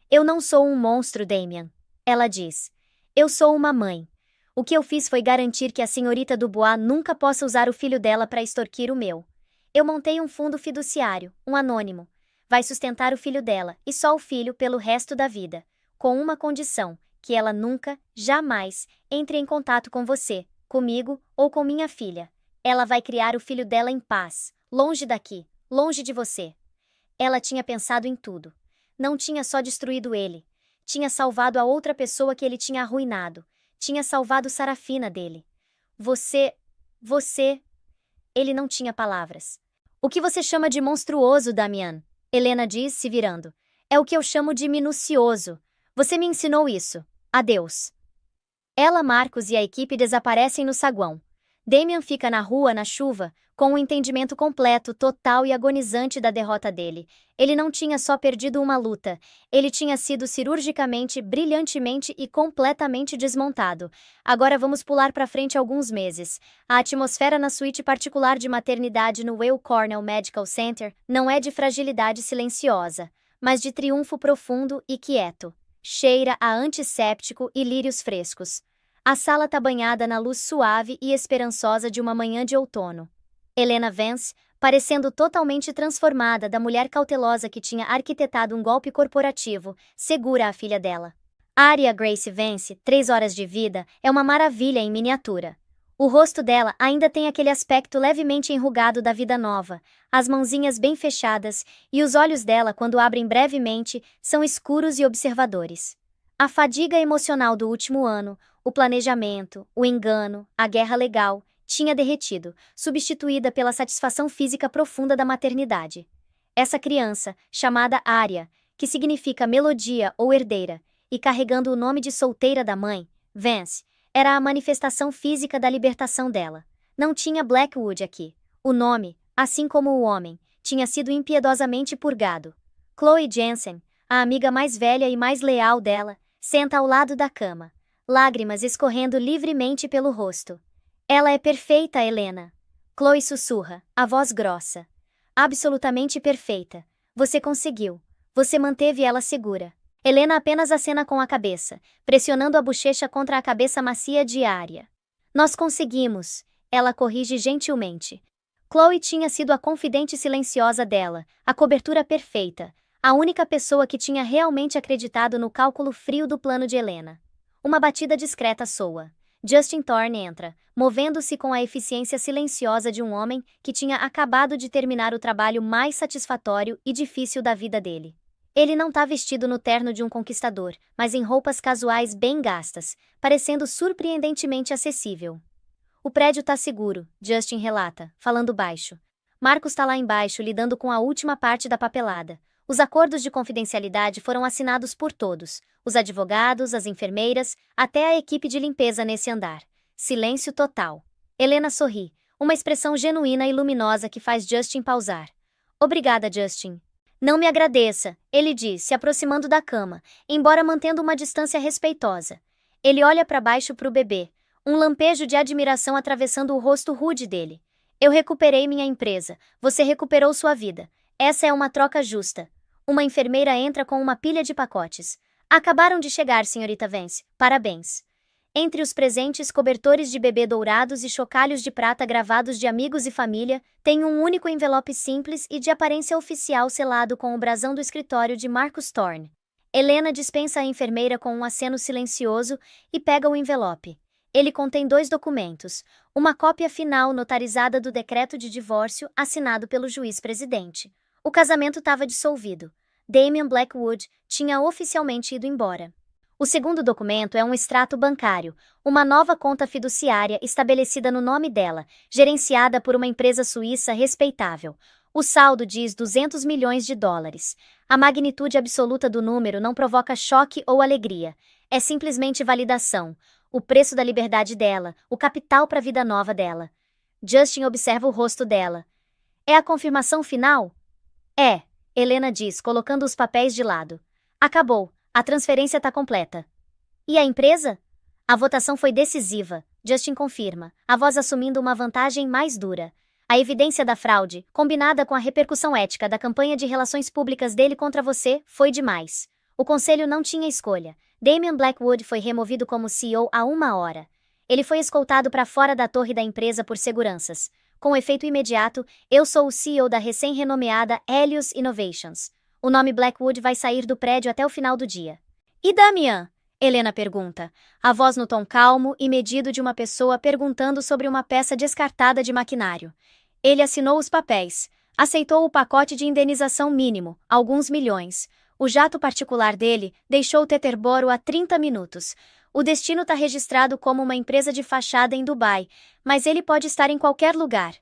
Eu não sou um monstro, Damian. Ela diz. Eu sou uma mãe. O que eu fiz foi garantir que a senhorita Dubois nunca possa usar o filho dela para extorquir o meu. Eu montei um fundo fiduciário, um anônimo. Vai sustentar o filho dela, e só o filho, pelo resto da vida. Com uma condição, que ela nunca, jamais, entre em contato com você, comigo ou com minha filha. Ela vai criar o filho dela em paz, longe daqui, longe de você. Ela tinha pensado em tudo. Não tinha só destruído ele. Tinha salvado a outra pessoa que ele tinha arruinado. Tinha salvado Sarafina dele. Você... Ele não tinha palavras. O que você chama de monstruoso, Damian? Helena diz, se virando. É o que eu chamo de minucioso. Você me ensinou isso. Adeus. Ela, Marcos e a equipe desaparecem no saguão. Damian fica na rua, na chuva, com o entendimento completo, total e agonizante da derrota dele. Ele não tinha só perdido uma luta, ele tinha sido cirurgicamente, brilhantemente e completamente desmontado. Agora vamos pular para frente alguns meses. A atmosfera na suíte particular de maternidade no Weill Cornell Medical Center não é de fragilidade silenciosa, mas de triunfo profundo e quieto. Cheira a antisséptico e lírios frescos. A sala está banhada na luz suave e esperançosa de uma manhã de outono. Helena Vance, parecendo totalmente transformada da mulher cautelosa que tinha arquitetado um golpe corporativo, segura a filha dela. Aria Grace Vance, 3 horas de vida, é uma maravilha em miniatura. O rosto dela ainda tem aquele aspecto levemente enrugado da vida nova, as mãozinhas bem fechadas, e os olhos dela, quando abrem brevemente, são escuros e observadores. A fadiga emocional do último ano, o planejamento, o engano, a guerra legal, tinha derretido, substituída pela satisfação física profunda da maternidade. Essa criança, chamada Aria, que significa melodia ou herdeira, e carregando o nome de solteira da mãe, Vance, era a manifestação física da libertação dela. Não tinha Blackwood aqui. O nome, assim como o homem, tinha sido impiedosamente purgado. Chloe Jensen, a amiga mais velha e mais leal dela, senta ao lado da cama, lágrimas escorrendo livremente pelo rosto. Ela é perfeita, Helena. Chloe sussurra, a voz grossa. Absolutamente perfeita. Você conseguiu. Você manteve ela segura. Helena apenas acena com a cabeça, pressionando a bochecha contra a cabeça macia de Aria. Nós conseguimos, ela corrige gentilmente. Chloe tinha sido a confidente silenciosa dela, a cobertura perfeita, a única pessoa que tinha realmente acreditado no cálculo frio do plano de Helena. Uma batida discreta soa. Justin Thorne entra, movendo-se com a eficiência silenciosa de um homem que tinha acabado de terminar o trabalho mais satisfatório e difícil da vida dele. Ele não está vestido no terno de um conquistador, mas em roupas casuais bem gastas, parecendo surpreendentemente acessível. O prédio tá seguro, Justin relata, falando baixo. Marcos está lá embaixo lidando com a última parte da papelada. Os acordos de confidencialidade foram assinados por todos, os advogados, as enfermeiras, até a equipe de limpeza nesse andar. Silêncio total. Helena sorri, uma expressão genuína e luminosa que faz Justin pausar. Obrigada, Justin. Não me agradeça, ele diz, se aproximando da cama, embora mantendo uma distância respeitosa. Ele olha para baixo para o bebê, um lampejo de admiração atravessando o rosto rude dele. Eu recuperei minha empresa, você recuperou sua vida. Essa é uma troca justa. Uma enfermeira entra com uma pilha de pacotes. Acabaram de chegar, senhorita Vance. Parabéns. Entre os presentes, cobertores de bebê dourados e chocalhos de prata gravados de amigos e família, tem um único envelope simples e de aparência oficial selado com o brasão do escritório de Marcus Thorne. Helena dispensa a enfermeira com um aceno silencioso e pega o envelope. Ele contém 2 documentos, uma cópia final notarizada do decreto de divórcio assinado pelo juiz-presidente. O casamento estava dissolvido. Damian Blackwood tinha oficialmente ido embora. O segundo documento é um extrato bancário, uma nova conta fiduciária estabelecida no nome dela, gerenciada por uma empresa suíça respeitável. O saldo diz 200 milhões de dólares. A magnitude absoluta do número não provoca choque ou alegria. É simplesmente validação. O preço da liberdade dela, o capital para a vida nova dela. Justin observa o rosto dela. É a confirmação final? É, Helena diz, colocando os papéis de lado. Acabou. A transferência está completa. E a empresa? A votação foi decisiva, Justin confirma, a voz assumindo uma vantagem mais dura. A evidência da fraude, combinada com a repercussão ética da campanha de relações públicas dele contra você, foi demais. O conselho não tinha escolha. Damian Blackwood foi removido como CEO há 1 hora. Ele foi escoltado para fora da torre da empresa por seguranças. Com efeito imediato, eu sou o CEO da recém-renomeada Helios Innovations. O nome Blackwood vai sair do prédio até o final do dia. E Damian? Helena pergunta, a voz no tom calmo e medido de uma pessoa perguntando sobre uma peça descartada de maquinário. Ele assinou os papéis, aceitou o pacote de indenização mínimo, alguns milhões. O jato particular dele deixou Teterboro há 30 minutos. O destino tá registrado como uma empresa de fachada em Dubai, mas ele pode estar em qualquer lugar.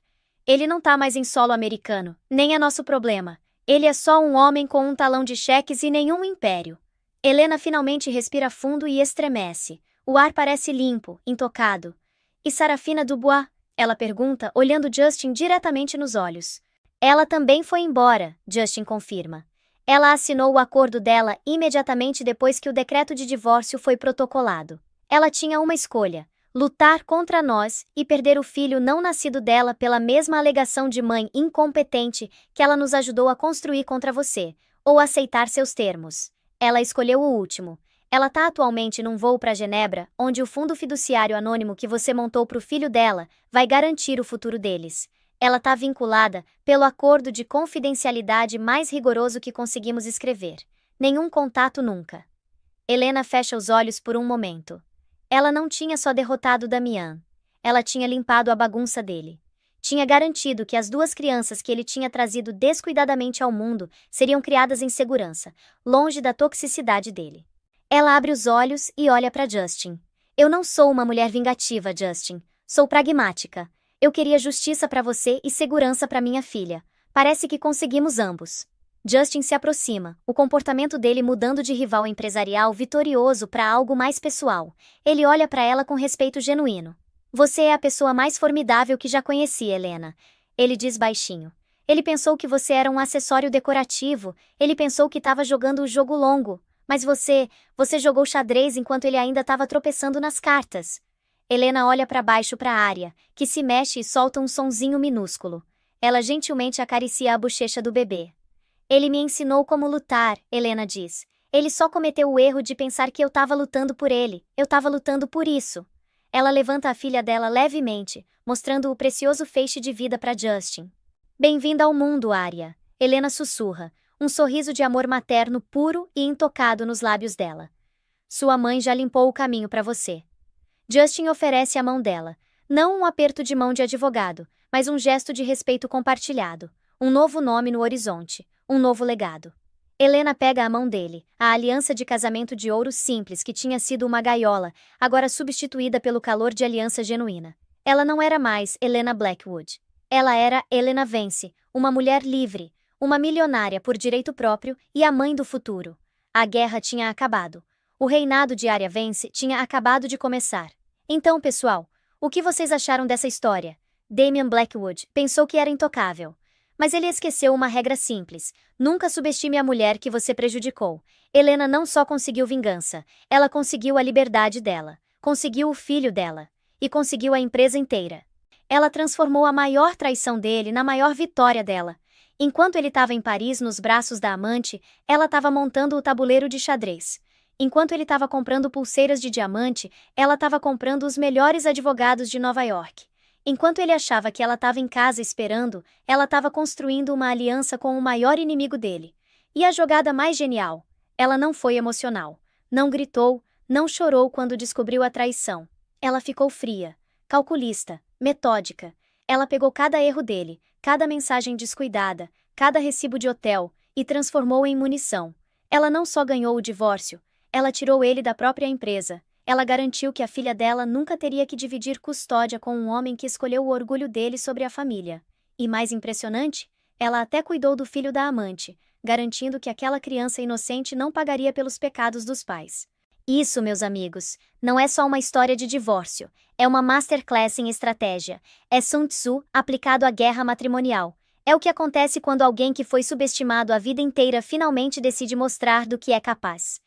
Ele não tá mais em solo americano, nem é nosso problema. Ele é só um homem com um talão de cheques e nenhum império. Helena finalmente respira fundo e estremece. O ar parece limpo, intocado. E Sarafina Dubois? Ela pergunta, olhando Justin diretamente nos olhos. Ela também foi embora, Justin confirma. Ela assinou o acordo dela imediatamente depois que o decreto de divórcio foi protocolado. Ela tinha uma escolha: lutar contra nós e perder o filho não nascido dela pela mesma alegação de mãe incompetente que ela nos ajudou a construir contra você, ou aceitar seus termos. Ela escolheu o último. Ela tá atualmente num voo para Genebra, onde o fundo fiduciário anônimo que você montou para o filho dela vai garantir o futuro deles. Ela tá vinculada pelo acordo de confidencialidade mais rigoroso que conseguimos escrever. Nenhum contato nunca. Helena fecha os olhos por um momento. Ela não tinha só derrotado Damian. Ela tinha limpado a bagunça dele. Tinha garantido que as duas crianças que ele tinha trazido descuidadamente ao mundo seriam criadas em segurança, longe da toxicidade dele. Ela abre os olhos e olha para Justin. Eu não sou uma mulher vingativa, Justin. Sou pragmática. Eu queria justiça para você e segurança para minha filha. Parece que conseguimos ambos. Justin se aproxima, o comportamento dele mudando de rival empresarial vitorioso para algo mais pessoal. Ele olha para ela com respeito genuíno. Você é a pessoa mais formidável que já conheci, Helena. Ele diz baixinho. Ele pensou que você era um acessório decorativo. Ele pensou que estava jogando o jogo longo. Mas você jogou xadrez enquanto ele ainda estava tropeçando nas cartas. Helena olha para baixo para Arya, que se mexe e solta um sonzinho minúsculo. Ela gentilmente acaricia a bochecha do bebê. Ele me ensinou como lutar, Helena diz. Ele só cometeu o erro de pensar que eu estava lutando por ele. Eu estava lutando por isso. Ela levanta a filha dela levemente, mostrando o precioso feixe de vida para Justin. Bem-vinda ao mundo, Arya. Helena sussurra, um sorriso de amor materno puro e intocado nos lábios dela. Sua mãe já limpou o caminho para você. Justin oferece a mão dela. Não um aperto de mão de advogado, mas um gesto de respeito compartilhado. Um novo nome no horizonte. Um novo legado. Helena pega a mão dele, a aliança de casamento de ouro simples que tinha sido uma gaiola, agora substituída pelo calor de aliança genuína. Ela não era mais Helena Blackwood. Ela era Helena Vence, uma mulher livre, uma milionária por direito próprio e a mãe do futuro. A guerra tinha acabado. O reinado de Arya Vence tinha acabado de começar. Então, pessoal, o que vocês acharam dessa história? Damian Blackwood pensou que era intocável. Mas ele esqueceu uma regra simples: nunca subestime a mulher que você prejudicou. Helena não só conseguiu vingança, ela conseguiu a liberdade dela, conseguiu o filho dela, e conseguiu a empresa inteira. Ela transformou a maior traição dele na maior vitória dela. Enquanto ele estava em Paris nos braços da amante, ela estava montando o tabuleiro de xadrez. Enquanto ele estava comprando pulseiras de diamante, ela estava comprando os melhores advogados de Nova York. Enquanto ele achava que ela estava em casa esperando, ela estava construindo uma aliança com o maior inimigo dele. E a jogada mais genial: ela não foi emocional. Não gritou, não chorou quando descobriu a traição. Ela ficou fria, calculista, metódica. Ela pegou cada erro dele, cada mensagem descuidada, cada recibo de hotel, e transformou em munição. Ela não só ganhou o divórcio, ela tirou ele da própria empresa. Ela garantiu que a filha dela nunca teria que dividir custódia com um homem que escolheu o orgulho dele sobre a família. E mais impressionante, ela até cuidou do filho da amante, garantindo que aquela criança inocente não pagaria pelos pecados dos pais. Isso, meus amigos, não é só uma história de divórcio, é uma masterclass em estratégia. É Sun Tzu aplicado à guerra matrimonial. É o que acontece quando alguém que foi subestimado a vida inteira finalmente decide mostrar do que é capaz.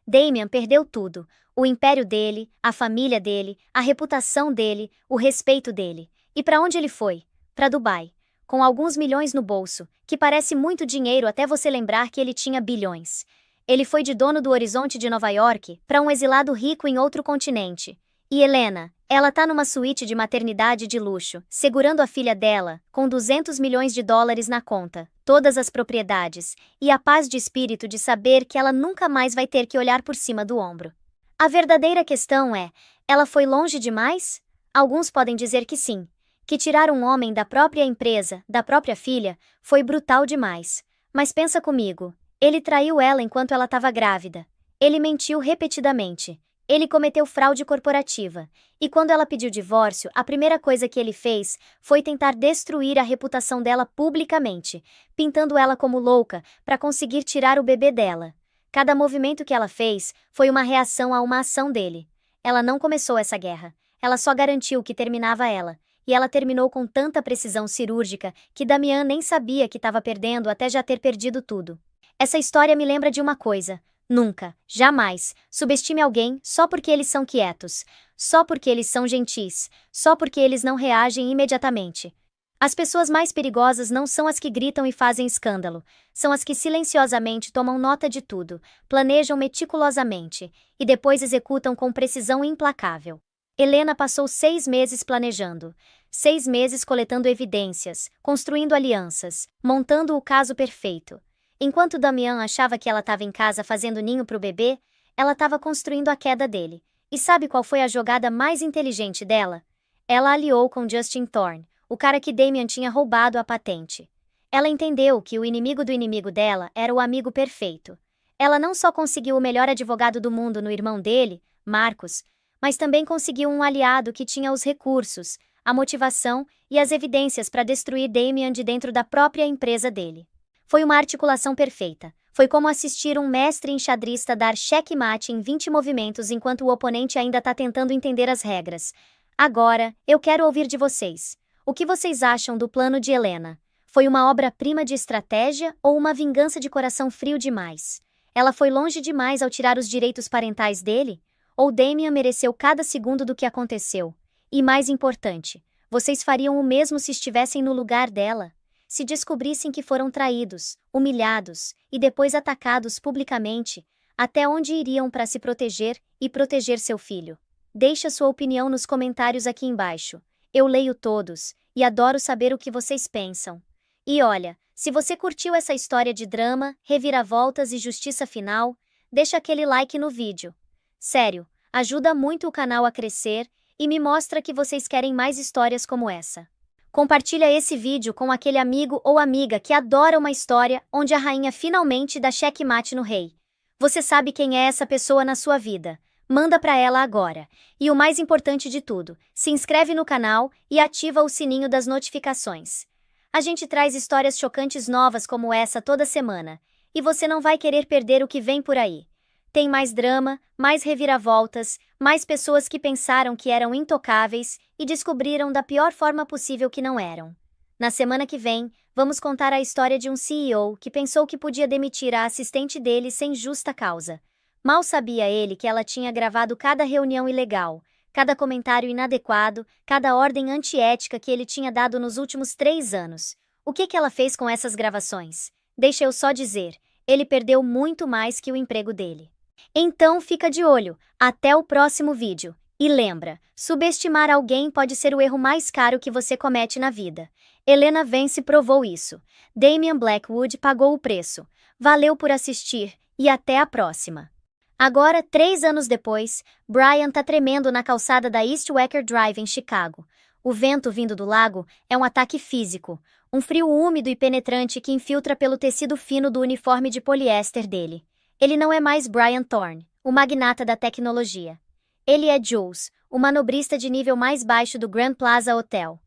Damian perdeu tudo: o império dele, a família dele, a reputação dele, o respeito dele. E para onde ele foi? Para Dubai. Com alguns milhões no bolso, que parece muito dinheiro até você lembrar que ele tinha bilhões. Ele foi de dono do horizonte de Nova York para um exilado rico em outro continente. E Helena, ela tá numa suíte de maternidade de luxo, segurando a filha dela, com 200 milhões de dólares na conta, todas as propriedades, e a paz de espírito de saber que ela nunca mais vai ter que olhar por cima do ombro. A verdadeira questão é: ela foi longe demais? Alguns podem dizer que sim. Que tirar um homem da própria empresa, da própria filha, foi brutal demais. Mas pensa comigo, Ele traiu ela enquanto ela estava grávida. Ele mentiu repetidamente. Ele cometeu fraude corporativa. E quando ela pediu divórcio, a primeira coisa que ele fez foi tentar destruir a reputação dela publicamente, pintando ela como louca para conseguir tirar o bebê dela. Cada movimento que ela fez foi uma reação a uma ação dele. Ela não começou essa guerra. Ela só garantiu que terminava ela. E ela terminou com tanta precisão cirúrgica que Damian nem sabia que estava perdendo até já ter perdido tudo. Essa história me lembra de uma coisa. Nunca, jamais, subestime alguém só porque eles são quietos, só porque eles são gentis, só porque eles não reagem imediatamente. As pessoas mais perigosas não são as que gritam e fazem escândalo, são as que silenciosamente tomam nota de tudo, planejam meticulosamente e depois executam com precisão implacável. Helena passou 6 meses planejando, 6 meses coletando evidências, construindo alianças, montando o caso perfeito. Enquanto Damian achava que ela estava em casa fazendo ninho para o bebê, ela estava construindo a queda dele. E sabe qual foi a jogada mais inteligente dela? Ela aliou com Justin Thorne, o cara que Damian tinha roubado a patente. Ela entendeu que o inimigo do inimigo dela era o amigo perfeito. Ela não só conseguiu o melhor advogado do mundo no irmão dele, Marcus, mas também conseguiu um aliado que tinha os recursos, a motivação e as evidências para destruir Damian de dentro da própria empresa dele. Foi uma articulação perfeita. Foi como assistir um mestre enxadrista dar checkmate em 20 movimentos enquanto o oponente ainda está tentando entender as regras. Agora, eu quero ouvir de vocês. O que vocês acham do plano de Helena? Foi uma obra-prima de estratégia ou uma vingança de coração frio demais? Ela foi longe demais ao tirar os direitos parentais dele? Ou Damian mereceu cada segundo do que aconteceu? E mais importante, vocês fariam o mesmo se estivessem no lugar dela? Se descobrissem que foram traídos, humilhados e depois atacados publicamente, até onde iriam para se proteger e proteger seu filho? Deixe sua opinião nos comentários aqui embaixo. Eu leio todos e adoro saber o que vocês pensam. E olha, se você curtiu essa história de drama, reviravoltas e justiça final, deixa aquele like no vídeo. Sério, ajuda muito o canal a crescer e me mostra que vocês querem mais histórias como essa. Compartilha esse vídeo com aquele amigo ou amiga que adora uma história onde a rainha finalmente dá checkmate no rei. Você sabe quem é essa pessoa na sua vida. Manda pra ela agora. E o mais importante de tudo, se inscreve no canal e ativa o sininho das notificações. A gente traz histórias chocantes novas como essa toda semana. E você não vai querer perder o que vem por aí. Tem mais drama, mais reviravoltas, mais pessoas que pensaram que eram intocáveis e descobriram da pior forma possível que não eram. Na semana que vem, vamos contar a história de um CEO que pensou que podia demitir a assistente dele sem justa causa. Mal sabia ele que ela tinha gravado cada reunião ilegal, cada comentário inadequado, cada ordem antiética que ele tinha dado nos últimos 3 anos. O que ela fez com essas gravações? Deixa eu só dizer, ele perdeu muito mais que o emprego dele. Então fica de olho, até o próximo vídeo. E lembra, subestimar alguém pode ser o erro mais caro que você comete na vida. Helena Vence provou isso. Damian Blackwood pagou o preço. Valeu por assistir, e até a próxima. Agora, 3 anos depois, Brian tá tremendo na calçada da East Wacker Drive em Chicago. O vento vindo do lago é um ataque físico, um frio úmido e penetrante que infiltra pelo tecido fino do uniforme de poliéster dele. Ele não é mais Brian Thorne, o magnata da tecnologia. Ele é Jules, o manobrista de nível mais baixo do Grand Plaza Hotel.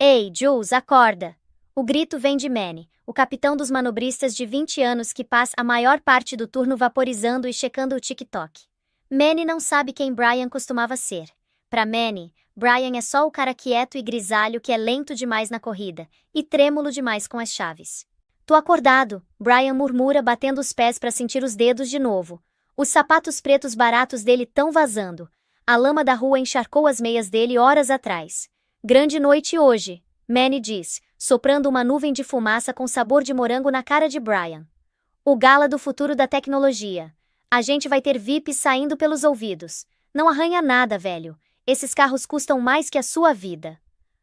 Ei, Jules, acorda! O grito vem de Manny, o capitão dos manobristas de 20 anos que passa a maior parte do turno vaporizando e checando o TikTok. Manny não sabe quem Brian costumava ser. Para Manny, Brian é só o cara quieto e grisalho que é lento demais na corrida e trêmulo demais com as chaves. Tô acordado, Brian murmura batendo os pés para sentir os dedos de novo. Os sapatos pretos baratos dele tão vazando. A lama da rua encharcou as meias dele horas atrás. Grande noite hoje, Manny diz, soprando uma nuvem de fumaça com sabor de morango na cara de Brian. O gala do futuro da tecnologia. A gente vai ter VIPs saindo pelos ouvidos. Não arranha nada, velho. Esses carros custam mais que a sua vida.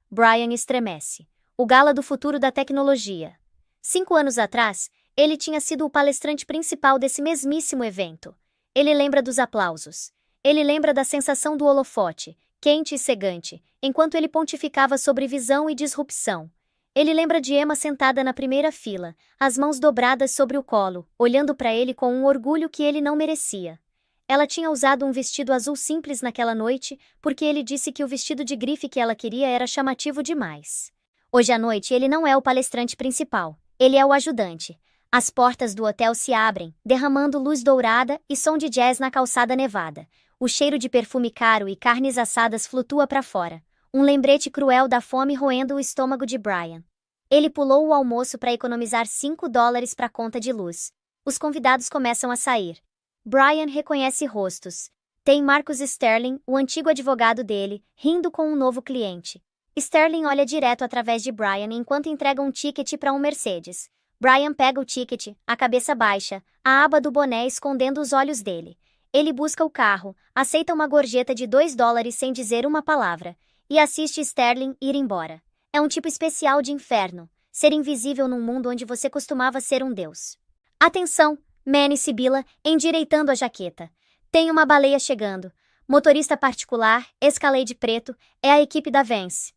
Brian estremece. O gala do futuro da tecnologia. 5 anos atrás, ele tinha sido o palestrante principal desse mesmíssimo evento. Ele lembra dos aplausos. Ele lembra da sensação do holofote, quente e cegante, enquanto ele pontificava sobre visão e disrupção. Ele lembra de Emma sentada na primeira fila, as mãos dobradas sobre o colo, olhando para ele com um orgulho que ele não merecia. Ela tinha usado um vestido azul simples naquela noite, porque ele disse que o vestido de grife que ela queria era chamativo demais. Hoje à noite ele não é o palestrante principal, ele é o ajudante. As portas do hotel se abrem, derramando luz dourada e som de jazz na calçada nevada. O cheiro de perfume caro e carnes assadas flutua para fora. Um lembrete cruel da fome roendo o estômago de Brian. Ele pulou o almoço para economizar $5 para a conta de luz. Os convidados começam a sair. Brian reconhece rostos. Tem Marcus Sterling, o antigo advogado dele, rindo com um novo cliente. Sterling olha direto através de Brian enquanto entrega um ticket para um Mercedes. Brian pega o ticket, a cabeça baixa, a aba do boné escondendo os olhos dele. Ele busca o carro, aceita uma gorjeta de $2 sem dizer uma palavra, e assiste Sterling ir embora. É um tipo especial de inferno, ser invisível num mundo onde você costumava ser um deus. Atenção! Manny sibila, endireitando a jaqueta. Tem uma baleia chegando. Motorista particular, Escalade preto, é a equipe da Vance.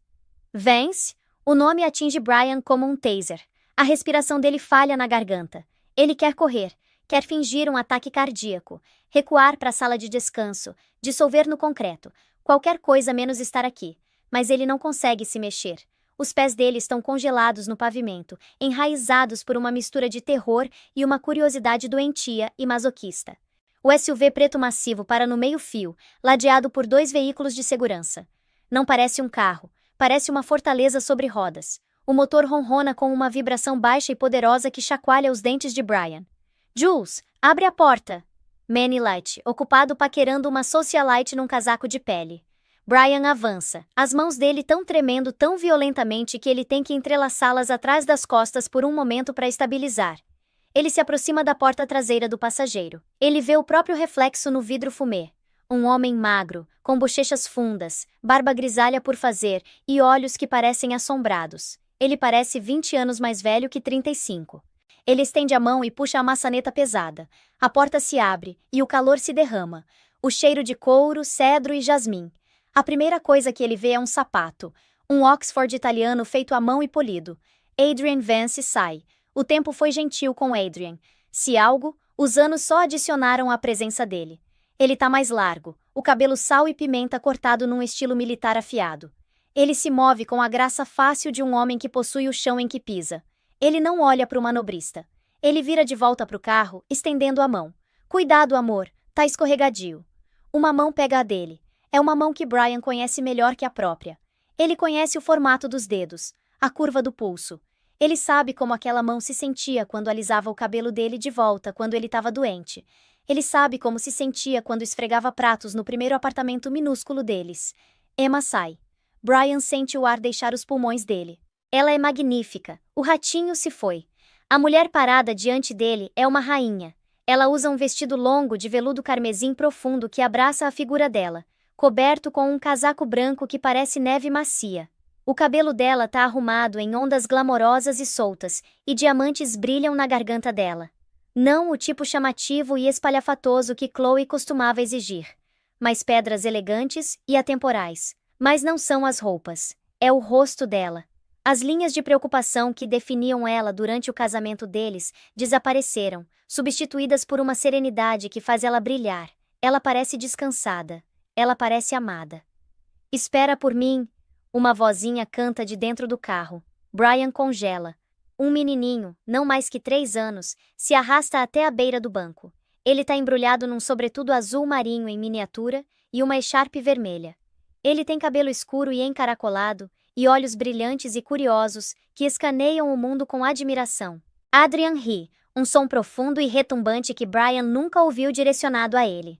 Vance? O nome atinge Brian como um taser. A respiração dele falha na garganta. Ele quer correr, quer fingir um ataque cardíaco, recuar para a sala de descanso, dissolver no concreto, qualquer coisa menos estar aqui. Mas ele não consegue se mexer. Os pés dele estão congelados no pavimento, enraizados por uma mistura de terror e uma curiosidade doentia e masoquista. O SUV preto massivo para no meio-fio, ladeado por 2 veículos de segurança. Não parece um carro, parece uma fortaleza sobre rodas. O motor ronrona com uma vibração baixa e poderosa que chacoalha os dentes de Brian. Jules, abre a porta! Manny late, ocupado paquerando uma socialite num casaco de pele. Brian avança, as mãos dele tão tremendo tão violentamente que ele tem que entrelaçá-las atrás das costas por um momento para estabilizar. Ele se aproxima da porta traseira do passageiro. Ele vê o próprio reflexo no vidro fumê. Um homem magro, com bochechas fundas, barba grisalha por fazer e olhos que parecem assombrados. Ele parece 20 anos mais velho que 35. Ele estende a mão e puxa a maçaneta pesada. A porta se abre e o calor se derrama. O cheiro de couro, cedro e jasmim. A primeira coisa que ele vê é um sapato, um Oxford italiano feito à mão e polido. Adrian Vance sai. O tempo foi gentil com Adrian. Se algo, os anos só adicionaram à presença dele. Ele tá mais largo, o cabelo sal e pimenta cortado num estilo militar afiado. Ele se move com a graça fácil de um homem que possui o chão em que pisa. Ele não olha para o manobrista. Ele vira de volta para o carro, estendendo a mão. Cuidado, amor, tá escorregadio. Uma mão pega a dele. É uma mão que Brian conhece melhor que a própria. Ele conhece o formato dos dedos, a curva do pulso. Ele sabe como aquela mão se sentia quando alisava o cabelo dele de volta quando ele estava doente. Ele sabe como se sentia quando esfregava pratos no primeiro apartamento minúsculo deles. Emma sai. Brian sente o ar deixar os pulmões dele. Ela é magnífica. O ratinho se foi. A mulher parada diante dele é uma rainha. Ela usa um vestido longo de veludo carmesim profundo que abraça a figura dela, coberto com um casaco branco que parece neve macia. O cabelo dela tá arrumado em ondas glamorosas e soltas, e diamantes brilham na garganta dela. Não o tipo chamativo e espalhafatoso que Chloe costumava exigir, mas pedras elegantes e atemporais. Mas não são as roupas, é o rosto dela. As linhas de preocupação que definiam ela durante o casamento deles desapareceram, substituídas por uma serenidade que faz ela brilhar. Ela parece descansada. Ela parece amada. Espera por mim, uma vozinha canta de dentro do carro. Brian congela. Um menininho, não mais que 3 anos, se arrasta até a beira do banco. Ele tá embrulhado num sobretudo azul marinho em miniatura e uma echarpe vermelha. Ele tem cabelo escuro e encaracolado, e olhos brilhantes e curiosos que escaneiam o mundo com admiração. Adrian ri, um som profundo e retumbante que Brian nunca ouviu direcionado a ele.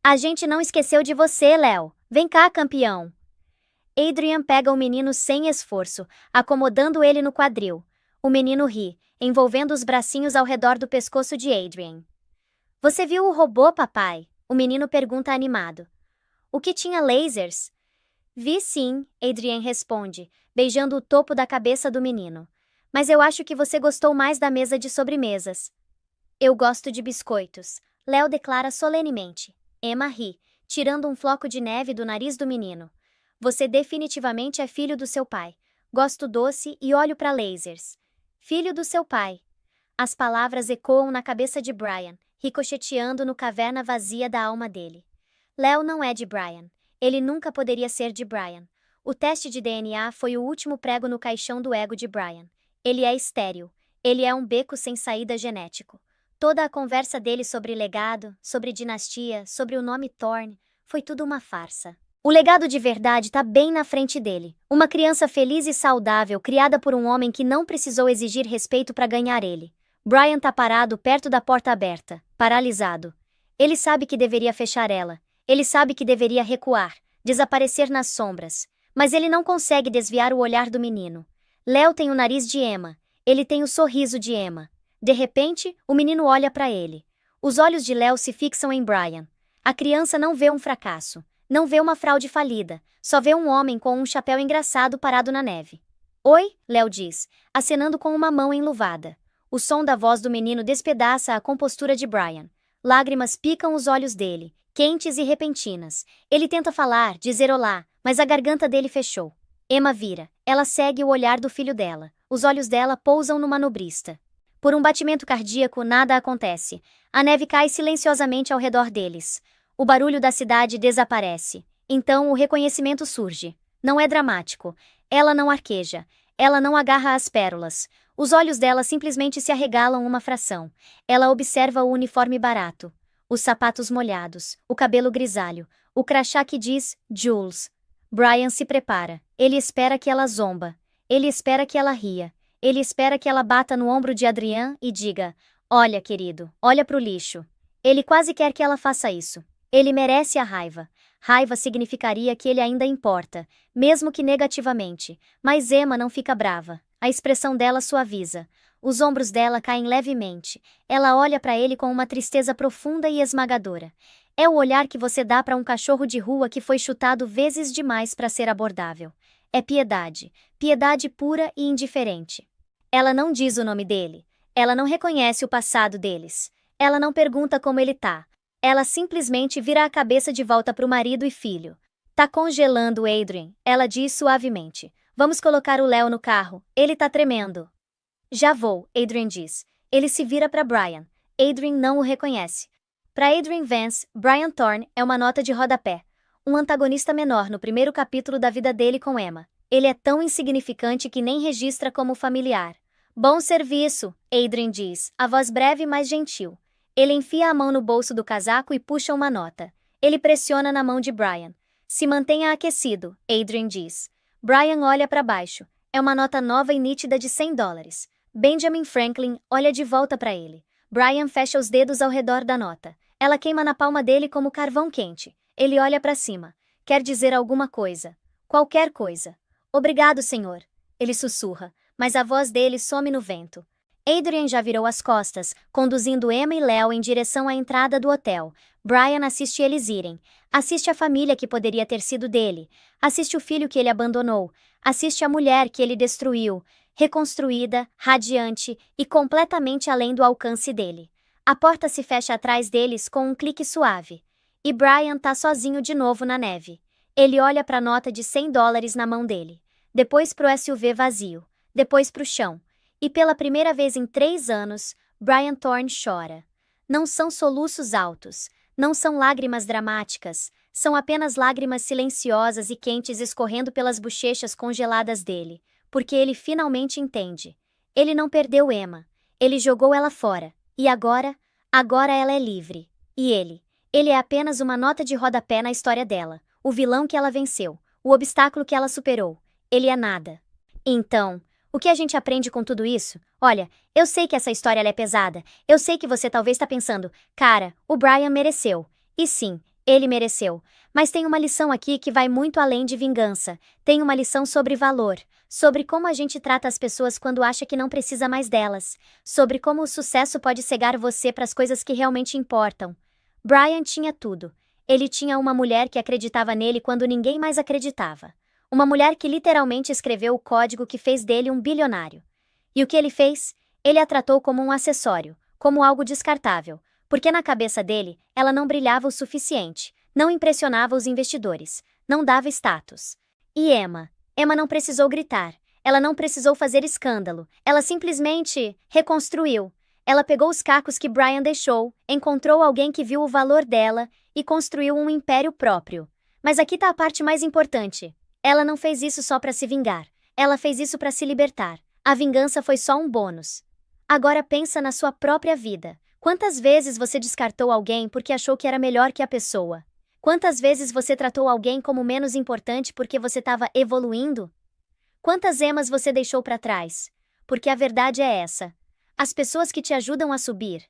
A gente não esqueceu de você, Léo. Vem cá, campeão. Adrian pega o menino sem esforço, acomodando ele no quadril. O menino ri, envolvendo os bracinhos ao redor do pescoço de Adrian. Você viu o robô, papai? O menino pergunta animado. O que tinha lasers? Vi sim, Adrian responde, beijando o topo da cabeça do menino. Mas eu acho que você gostou mais da mesa de sobremesas. Eu gosto de biscoitos, Léo declara solenemente. Emma ri, tirando um floco de neve do nariz do menino. Você definitivamente é filho do seu pai. Gosto doce e olho para lasers. Filho do seu pai. As palavras ecoam na cabeça de Brian, ricocheteando no caverna vazia da alma dele. Léo não é de Brian. Ele nunca poderia ser de Brian. O teste de DNA foi o último prego no caixão do ego de Brian. Ele é estéril. Ele é um beco sem saída genético. Toda a conversa dele sobre legado, sobre dinastia, sobre o nome Thorne, foi tudo uma farsa. O legado de verdade está bem na frente dele. Uma criança feliz e saudável criada por um homem que não precisou exigir respeito para ganhar ele. Brian tá parado perto da porta aberta, paralisado. Ele sabe que deveria fechar ela. Ele sabe que deveria recuar, desaparecer nas sombras. Mas ele não consegue desviar o olhar do menino. Léo tem o nariz de Emma. Ele tem o sorriso de Emma. De repente, o menino olha para ele. Os olhos de Léo se fixam em Brian. A criança não vê um fracasso. Não vê uma fraude falida. Só vê um homem com um chapéu engraçado parado na neve. Oi, Léo diz, acenando com uma mão enluvada. O som da voz do menino despedaça a compostura de Brian. Lágrimas picam os olhos dele, quentes e repentinas. Ele tenta falar, dizer olá, mas a garganta dele fechou. Emma vira. Ela segue o olhar do filho dela. Os olhos dela pousam no manobrista. Por um batimento cardíaco, nada acontece. A neve cai silenciosamente ao redor deles. O barulho da cidade desaparece. Então o reconhecimento surge. Não é dramático. Ela não arqueja. Ela não agarra as pérolas. Os olhos dela simplesmente se arregalam uma fração. Ela observa o uniforme barato. Os sapatos molhados. O cabelo grisalho. O crachá que diz Jules. Brian se prepara. Ele espera que ela zomba. Ele espera que ela ria. Ele espera que ela bata no ombro de Adrian e diga: olha, querido, olha pro lixo. Ele quase quer que ela faça isso. Ele merece a raiva. Raiva significaria que ele ainda importa, mesmo que negativamente. Mas Emma não fica brava. A expressão dela suaviza. Os ombros dela caem levemente. Ela olha para ele com uma tristeza profunda e esmagadora. É o olhar que você dá para um cachorro de rua que foi chutado vezes demais para ser abordável. É piedade. Piedade pura e indiferente. Ela não diz o nome dele. Ela não reconhece o passado deles. Ela não pergunta como ele tá. Ela simplesmente vira a cabeça de volta pro marido e filho. Tá congelando, Adrian, ela diz suavemente. Vamos colocar o Léo no carro. Ele tá tremendo. Já vou, Adrian diz. Ele se vira para Brian. Adrian não o reconhece. Para Adrian Vance, Brian Thorne é uma nota de rodapé. Um antagonista menor no primeiro capítulo da vida dele com Emma. Ele é tão insignificante que nem registra como familiar. Bom serviço, Adrian diz, a voz breve mas gentil. Ele enfia a mão no bolso do casaco e puxa uma nota. Ele pressiona na mão de Brian. Se mantenha aquecido, Adrian diz. Brian olha para baixo. É uma nota nova e nítida de $100. Benjamin Franklin olha de volta para ele. Brian fecha os dedos ao redor da nota. Ela queima na palma dele como carvão quente. Ele olha para cima. Quer dizer alguma coisa. Qualquer coisa. Obrigado, senhor. Ele sussurra, mas a voz dele some no vento. Adrian já virou as costas, conduzindo Emma e Léo em direção à entrada do hotel. Brian assiste eles irem. Assiste a família que poderia ter sido dele. Assiste o filho que ele abandonou. Assiste a mulher que ele destruiu. Reconstruída, radiante e completamente além do alcance dele. A porta se fecha atrás deles com um clique suave. E Brian tá sozinho de novo na neve. Ele olha para a nota de $100 na mão dele. Depois pro SUV vazio. Depois pro chão. E pela primeira vez em 3 anos, Brian Thorne chora. Não são soluços altos, não são lágrimas dramáticas, são apenas lágrimas silenciosas e quentes escorrendo pelas bochechas congeladas dele, porque ele finalmente entende. Ele não perdeu Emma, ele jogou ela fora, e agora ela é livre. E ele é apenas uma nota de rodapé na história dela, o vilão que ela venceu, o obstáculo que ela superou. Ele é nada. Então, o que a gente aprende com tudo isso? Olha, eu sei que essa história ela é pesada. Eu sei que você talvez está pensando, cara, o Brian mereceu. E sim, ele mereceu. Mas tem uma lição aqui que vai muito além de vingança. Tem uma lição sobre valor. Sobre como a gente trata as pessoas quando acha que não precisa mais delas. Sobre como o sucesso pode cegar você para as coisas que realmente importam. Brian tinha tudo. Ele tinha uma mulher que acreditava nele quando ninguém mais acreditava. Uma mulher que literalmente escreveu o código que fez dele um bilionário. E o que ele fez? Ele a tratou como um acessório, como algo descartável, porque na cabeça dele, ela não brilhava o suficiente, não impressionava os investidores, não dava status. E Emma não precisou gritar. Ela não precisou fazer escândalo. Ela simplesmente reconstruiu. Ela pegou os cacos que Brian deixou, encontrou alguém que viu o valor dela e construiu um império próprio. Mas aqui tá a parte mais importante. Ela não fez isso só para se vingar. Ela fez isso para se libertar. A vingança foi só um bônus. Agora pensa na sua própria vida. Quantas vezes você descartou alguém porque achou que era melhor que a pessoa? Quantas vezes você tratou alguém como menos importante porque você estava evoluindo? Quantas emas você deixou para trás? Porque a verdade é essa. As pessoas que te ajudam a subir,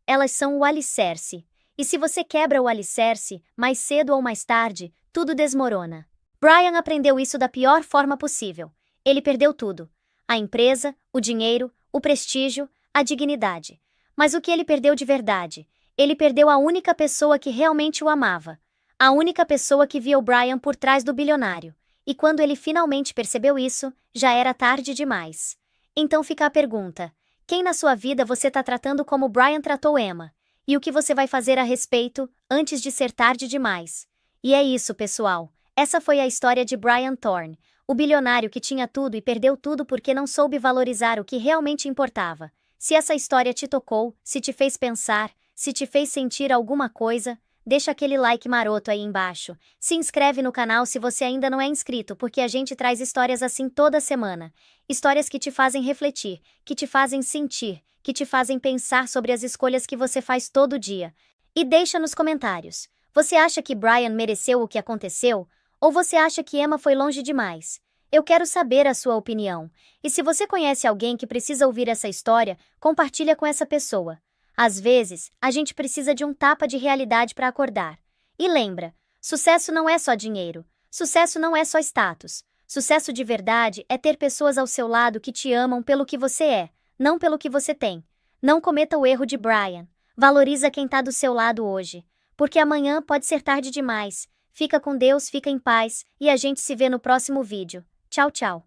elas são o alicerce. E se você quebra o alicerce, mais cedo ou mais tarde, tudo desmorona. Brian aprendeu isso da pior forma possível. Ele perdeu tudo. A empresa, o dinheiro, o prestígio, a dignidade. Mas o que ele perdeu de verdade? Ele perdeu a única pessoa que realmente o amava. A única pessoa que via o Brian por trás do bilionário. E quando ele finalmente percebeu isso, já era tarde demais. Então fica a pergunta: quem na sua vida você está tratando como Brian tratou Emma? E o que você vai fazer a respeito, antes de ser tarde demais? E é isso, pessoal. Essa foi a história de Brian Thorne, o bilionário que tinha tudo e perdeu tudo porque não soube valorizar o que realmente importava. Se essa história te tocou, se te fez pensar, se te fez sentir alguma coisa, deixa aquele like maroto aí embaixo. Se inscreve no canal se você ainda não é inscrito, porque a gente traz histórias assim toda semana. Histórias que te fazem refletir, que te fazem sentir, que te fazem pensar sobre as escolhas que você faz todo dia. E deixa nos comentários. Você acha que Brian mereceu o que aconteceu? Ou você acha que Emma foi longe demais? Eu quero saber a sua opinião. E se você conhece alguém que precisa ouvir essa história, compartilha com essa pessoa. Às vezes, a gente precisa de um tapa de realidade para acordar. E lembra, sucesso não é só dinheiro. Sucesso não é só status. Sucesso de verdade é ter pessoas ao seu lado que te amam pelo que você é, não pelo que você tem. Não cometa o erro de Brian. Valoriza quem tá do seu lado hoje. Porque amanhã pode ser tarde demais. Fica com Deus, fica em paz, e a gente se vê no próximo vídeo. Tchau, tchau.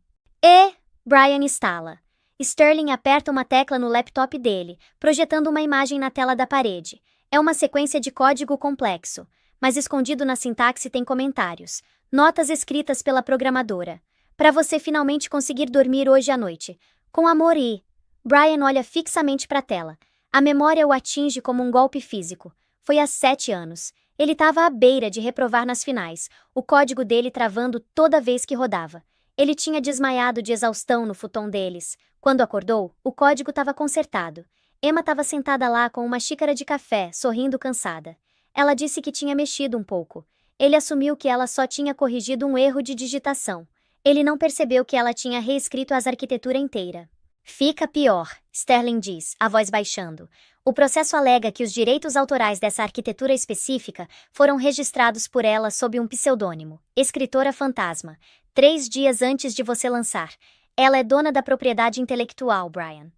Brian estala. Sterling aperta uma tecla no laptop dele, projetando uma imagem na tela da parede. É uma sequência de código complexo, mas escondido na sintaxe tem comentários. Notas escritas pela programadora. Para você finalmente conseguir dormir hoje à noite. Com amor e... Brian olha fixamente para a tela. A memória o atinge como um golpe físico. Foi há 7 anos. Ele estava à beira de reprovar nas finais, o código dele travando toda vez que rodava. Ele tinha desmaiado de exaustão no futon deles. Quando acordou, o código estava consertado. Emma estava sentada lá com uma xícara de café, sorrindo cansada. Ela disse que tinha mexido um pouco. Ele assumiu que ela só tinha corrigido um erro de digitação. Ele não percebeu que ela tinha reescrito a arquitetura inteira. Fica pior, Sterling diz, a voz baixando. O processo alega que os direitos autorais dessa arquitetura específica foram registrados por ela sob um pseudônimo, Escritora Fantasma, 3 dias antes de você lançar. Ela é dona da propriedade intelectual, Brian.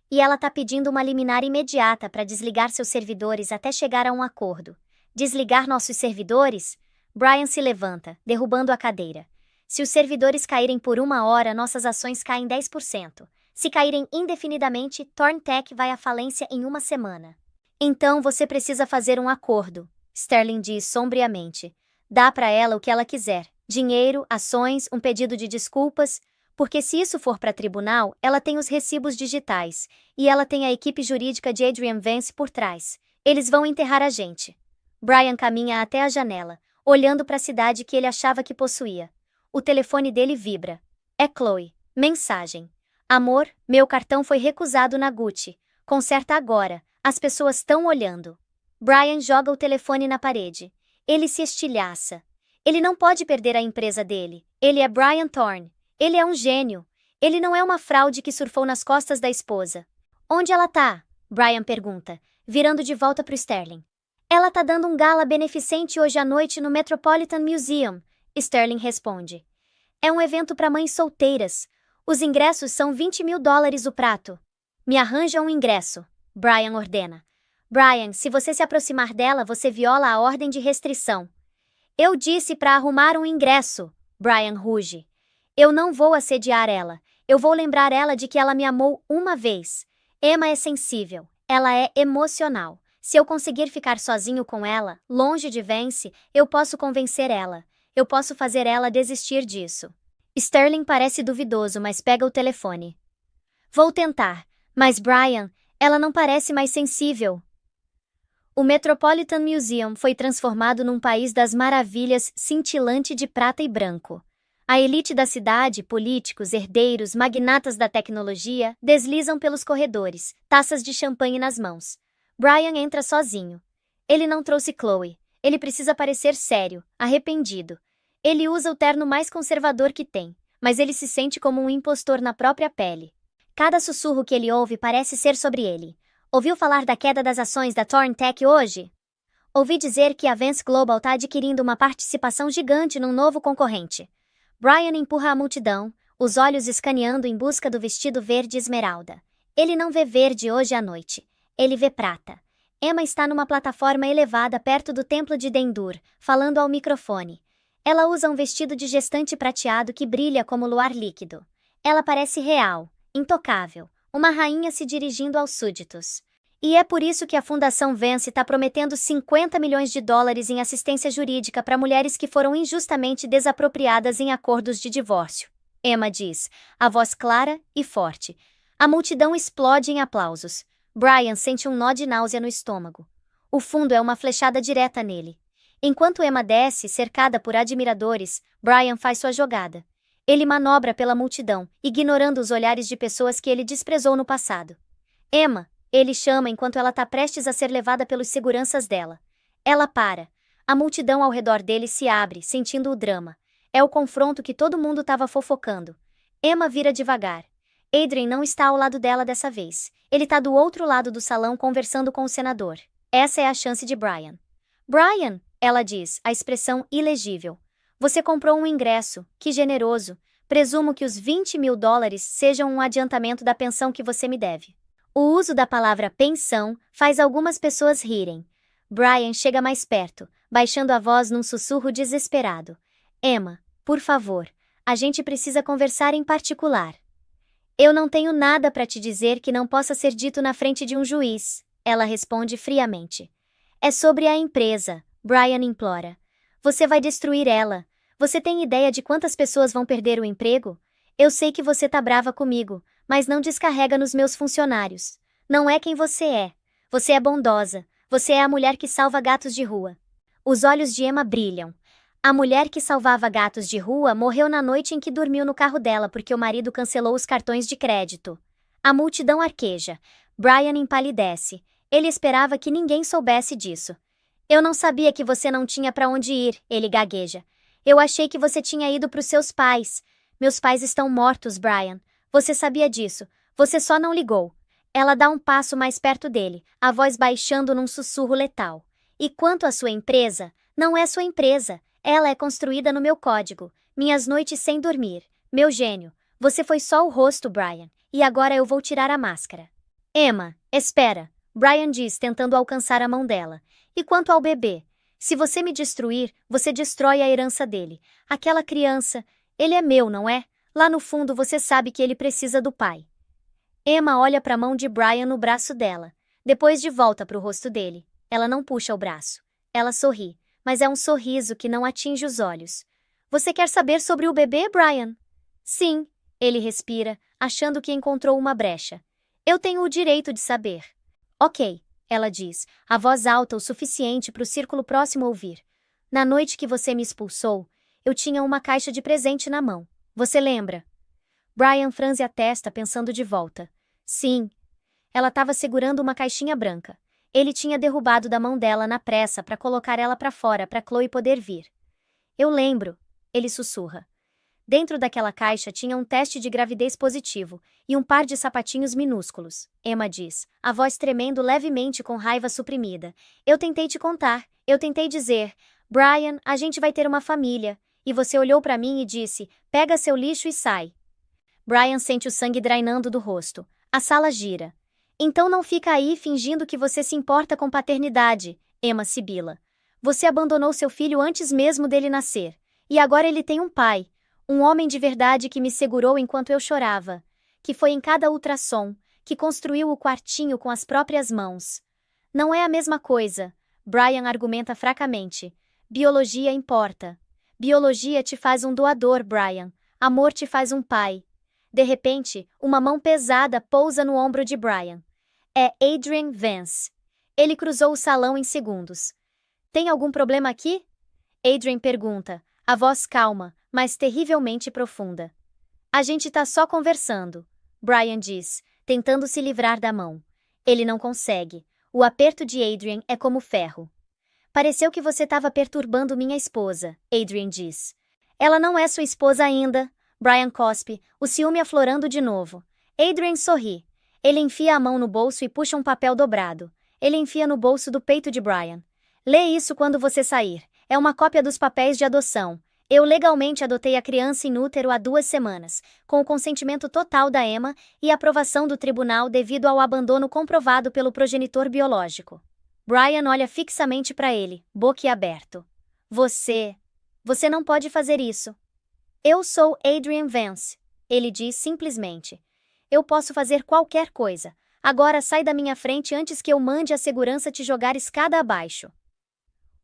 E ela tá pedindo uma liminar imediata para desligar seus servidores até chegar a um acordo. Desligar nossos servidores? Brian se levanta, derrubando a cadeira. Se os servidores caírem por 1 hora, nossas ações caem 10%. Se caírem indefinidamente, ThornTech vai à falência em 1 semana. Então você precisa fazer um acordo, Sterling diz sombriamente. Dá para ela o que ela quiser. Dinheiro, ações, um pedido de desculpas. Porque se isso for para tribunal, ela tem os recibos digitais. E ela tem a equipe jurídica de Adrian Vance por trás. Eles vão enterrar a gente. Brian caminha até a janela, olhando para a cidade que ele achava que possuía. O telefone dele vibra. É Chloe. Mensagem. Amor, meu cartão foi recusado na Gucci. Conserta agora. As pessoas estão olhando. Brian joga o telefone na parede. Ele se estilhaça. Ele não pode perder a empresa dele. Ele é Brian Thorne. Ele é um gênio. Ele não é uma fraude que surfou nas costas da esposa. Onde ela tá? Brian pergunta, virando de volta pro Sterling. Ela tá dando um gala beneficente hoje à noite no Metropolitan Museum, Sterling responde. É um evento para mães solteiras. Os ingressos são $20.000 o prato. Me arranja um ingresso, Brian ordena. Brian, se você se aproximar dela, você viola a ordem de restrição. Eu disse para arrumar um ingresso, Brian ruge. Eu não vou assediar ela. Eu vou lembrar ela de que ela me amou uma vez. Emma é sensível. Ela é emocional. Se eu conseguir ficar sozinho com ela, longe de Vance, eu posso convencer ela. Eu posso fazer ela desistir disso. Sterling parece duvidoso, mas pega o telefone. Vou tentar, mas Brian, ela não parece mais sensível. O Metropolitan Museum foi transformado num país das maravilhas cintilante de prata e branco. A elite da cidade, políticos, herdeiros, magnatas da tecnologia, deslizam pelos corredores, taças de champanhe nas mãos. Brian entra sozinho. Ele não trouxe Chloe. Ele precisa parecer sério, arrependido. Ele usa o terno mais conservador que tem, mas ele se sente como um impostor na própria pele. Cada sussurro que ele ouve parece ser sobre ele. Ouviu falar da queda das ações da Thorn Tech hoje? Ouvi dizer que a Vance Global está adquirindo uma participação gigante num novo concorrente. Brian empurra a multidão, os olhos escaneando em busca do vestido verde esmeralda. Ele não vê verde hoje à noite. Ele vê prata. Emma está numa plataforma elevada perto do templo de Dendur, falando ao microfone. Ela usa um vestido de gestante prateado que brilha como luar líquido. Ela parece real, intocável, uma rainha se dirigindo aos súditos. E é por isso que a Fundação Vance está prometendo 50 milhões de dólares em assistência jurídica para mulheres que foram injustamente desapropriadas em acordos de divórcio. Emma diz, a voz clara e forte. A multidão explode em aplausos. Brian sente um nó de náusea no estômago. O fundo é uma flechada direta nele. Enquanto Emma desce, cercada por admiradores, Brian faz sua jogada. Ele manobra pela multidão, ignorando os olhares de pessoas que ele desprezou no passado. Emma, ele chama enquanto ela está prestes a ser levada pelos seguranças dela. Ela para. A multidão ao redor dele se abre, sentindo o drama. É o confronto que todo mundo estava fofocando. Emma vira devagar. Adrien não está ao lado dela dessa vez. Ele está do outro lado do salão conversando com o senador. Essa é a chance de Brian. Brian, ela diz, a expressão ilegível. Você comprou um ingresso, que generoso. Presumo que os 20 mil dólares sejam um adiantamento da pensão que você me deve. O uso da palavra pensão faz algumas pessoas rirem. Brian chega mais perto, baixando a voz num sussurro desesperado. Emma, por favor, a gente precisa conversar em particular. Eu não tenho nada para te dizer que não possa ser dito na frente de um juiz, ela responde friamente. É sobre a empresa, Brian implora. Você vai destruir ela. Você tem ideia de quantas pessoas vão perder o emprego? Eu sei que você tá brava comigo, mas não descarrega nos meus funcionários. Não é quem você é. Você é bondosa. Você é a mulher que salva gatos de rua. Os olhos de Emma brilham. A mulher que salvava gatos de rua morreu na noite em que dormiu no carro dela porque o marido cancelou os cartões de crédito. A multidão arqueja. Brian empalidece. Ele esperava que ninguém soubesse disso. Eu não sabia que você não tinha para onde ir, ele gagueja. Eu achei que você tinha ido para os seus pais. Meus pais estão mortos, Brian. Você sabia disso. Você só não ligou. Ela dá um passo mais perto dele, a voz baixando num sussurro letal. E quanto à sua empresa, não é sua empresa. Ela é construída no meu código. Minhas noites sem dormir. Meu gênio. Você foi só o rosto, Brian. E agora eu vou tirar a máscara. Emma, espera. Brian diz, tentando alcançar a mão dela. E quanto ao bebê? Se você me destruir, você destrói a herança dele. Aquela criança, ele é meu, não é? Lá no fundo você sabe que ele precisa do pai. Emma olha para a mão de Brian no braço dela. Depois de volta para o rosto dele. Ela não puxa o braço. Ela sorri, mas é um sorriso que não atinge os olhos. Você quer saber sobre o bebê, Brian? Sim, ele respira, achando que encontrou uma brecha. Eu tenho o direito de saber. Ok, ela diz, a voz alta o suficiente para o círculo próximo ouvir. Na noite que você me expulsou, eu tinha uma caixa de presente na mão. Você lembra? Brian franze a testa pensando de volta. Sim. Ela estava segurando uma caixinha branca. Ele tinha derrubado da mão dela na pressa para colocar ela para fora para Chloe poder vir. Eu lembro, ele sussurra. Dentro daquela caixa tinha um teste de gravidez positivo e um par de sapatinhos minúsculos, Emma diz, a voz tremendo levemente com raiva suprimida. Eu tentei te contar, eu tentei dizer, Brian, a gente vai ter uma família, e você olhou para mim e disse, pega seu lixo e sai. Brian sente o sangue drainando do rosto. A sala gira. Então não fica aí fingindo que você se importa com paternidade, Emma sibila. Você abandonou seu filho antes mesmo dele nascer, e agora ele tem um pai. Um homem de verdade que me segurou enquanto eu chorava, que foi em cada ultrassom, que construiu o quartinho com as próprias mãos. Não é a mesma coisa, Brian argumenta fracamente. Biologia importa. Biologia te faz um doador, Brian. Amor te faz um pai. De repente, uma mão pesada pousa no ombro de Brian. É Adrian Vance. Ele cruzou o salão em segundos. Tem algum problema aqui? Adrian pergunta, a voz calma, mas terrivelmente profunda. A gente tá só conversando, Brian diz, tentando se livrar da mão. Ele não consegue. O aperto de Adrian é como ferro. Pareceu que você estava perturbando minha esposa, Adrian diz. Ela não é sua esposa ainda, Brian cospe, o ciúme aflorando de novo. Adrian sorri. Ele enfia a mão no bolso e puxa um papel dobrado. Ele enfia no bolso do peito de Brian. Lê isso quando você sair. É uma cópia dos papéis de adoção. Eu legalmente adotei a criança in útero há 2 semanas, com o consentimento total da Emma e aprovação do tribunal devido ao abandono comprovado pelo progenitor biológico. Brian olha fixamente para ele, boquiaberto. Você não pode fazer isso. Eu sou Adrian Vance, ele diz simplesmente. Eu posso fazer qualquer coisa. Agora sai da minha frente antes que eu mande a segurança te jogar escada abaixo.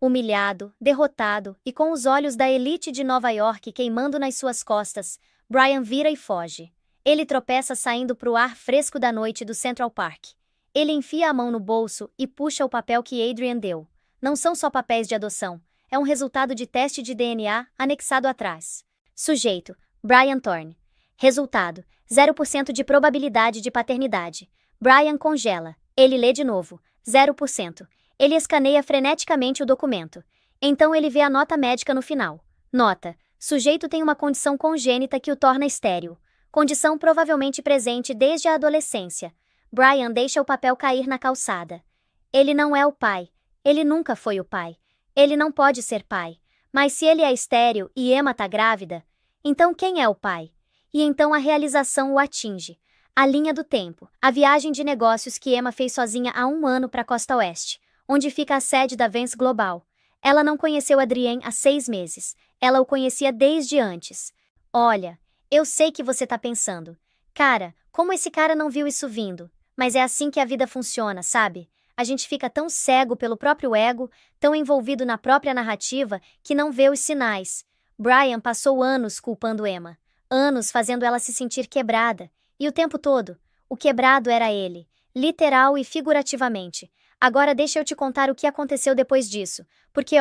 Humilhado, derrotado e com os olhos da elite de Nova York queimando nas suas costas, Brian vira e foge. Ele tropeça saindo para o ar fresco da noite do Central Park. Ele enfia a mão no bolso e puxa o papel que Adrian deu. Não são só papéis de adoção, é um resultado de teste de DNA anexado atrás. Sujeito, Brian Thorne. Resultado, 0% de probabilidade de paternidade. Brian congela. Ele lê de novo, 0%. Ele escaneia freneticamente o documento. Então ele vê a nota médica no final. Nota: sujeito tem uma condição congênita que o torna estéril. Condição provavelmente presente desde a adolescência. Brian deixa o papel cair na calçada. Ele não é o pai. Ele nunca foi o pai. Ele não pode ser pai. Mas se ele é estéril e Emma tá grávida, então quem é o pai? E então a realização o atinge. A linha do tempo. A viagem de negócios que Emma fez sozinha há 1 ano para a Costa Oeste, onde fica a sede da Vance Global. Ela não conheceu Adrien há 6 meses. Ela o conhecia desde antes. Olha, eu sei que você tá pensando. Cara, como esse cara não viu isso vindo? Mas é assim que a vida funciona, sabe? A gente fica tão cego pelo próprio ego, tão envolvido na própria narrativa, que não vê os sinais. Brian passou anos culpando Emma. Anos fazendo ela se sentir quebrada. E o tempo todo, o quebrado era ele. Literal e figurativamente. Agora deixa eu te contar o que aconteceu depois disso, porque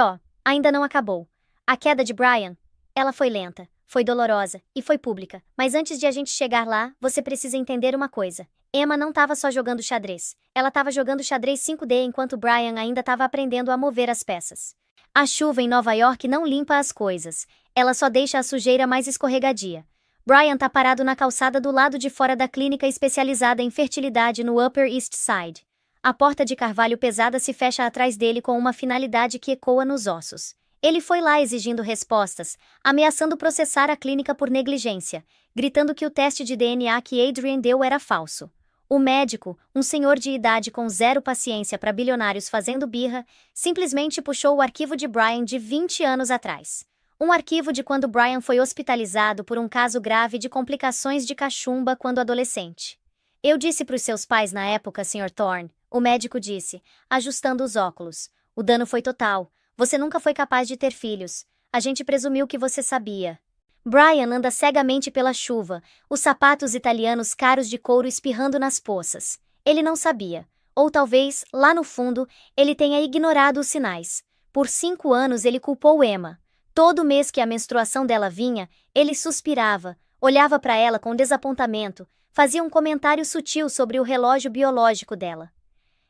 ainda não acabou. A queda de Brian, ela foi lenta, foi dolorosa e foi pública, mas antes de a gente chegar lá, você precisa entender uma coisa. Emma não estava só jogando xadrez, ela estava jogando xadrez 5D enquanto Brian ainda estava aprendendo a mover as peças. A chuva em Nova York não limpa as coisas, ela só deixa a sujeira mais escorregadia. Brian tá parado na calçada do lado de fora da clínica especializada em fertilidade no Upper East Side. A porta de carvalho pesada se fecha atrás dele com uma finalidade que ecoa nos ossos. Ele foi lá exigindo respostas, ameaçando processar a clínica por negligência, gritando que o teste de DNA que Adrian deu era falso. O médico, um senhor de idade com zero paciência para bilionários fazendo birra, simplesmente puxou o arquivo de Brian de 20 anos atrás. Um arquivo de quando Brian foi hospitalizado por um caso grave de complicações de cachumba quando adolescente. Eu disse para os seus pais na época, Sr. Thorne, o médico disse, ajustando os óculos. O dano foi total. Você nunca foi capaz de ter filhos. A gente presumiu que você sabia. Brian anda cegamente pela chuva, os sapatos italianos caros de couro espirrando nas poças. Ele não sabia. Ou talvez, lá no fundo, ele tenha ignorado os sinais. Por 5 anos ele culpou Emma. Todo mês que a menstruação dela vinha, ele suspirava, olhava para ela com desapontamento, fazia um comentário sutil sobre o relógio biológico dela.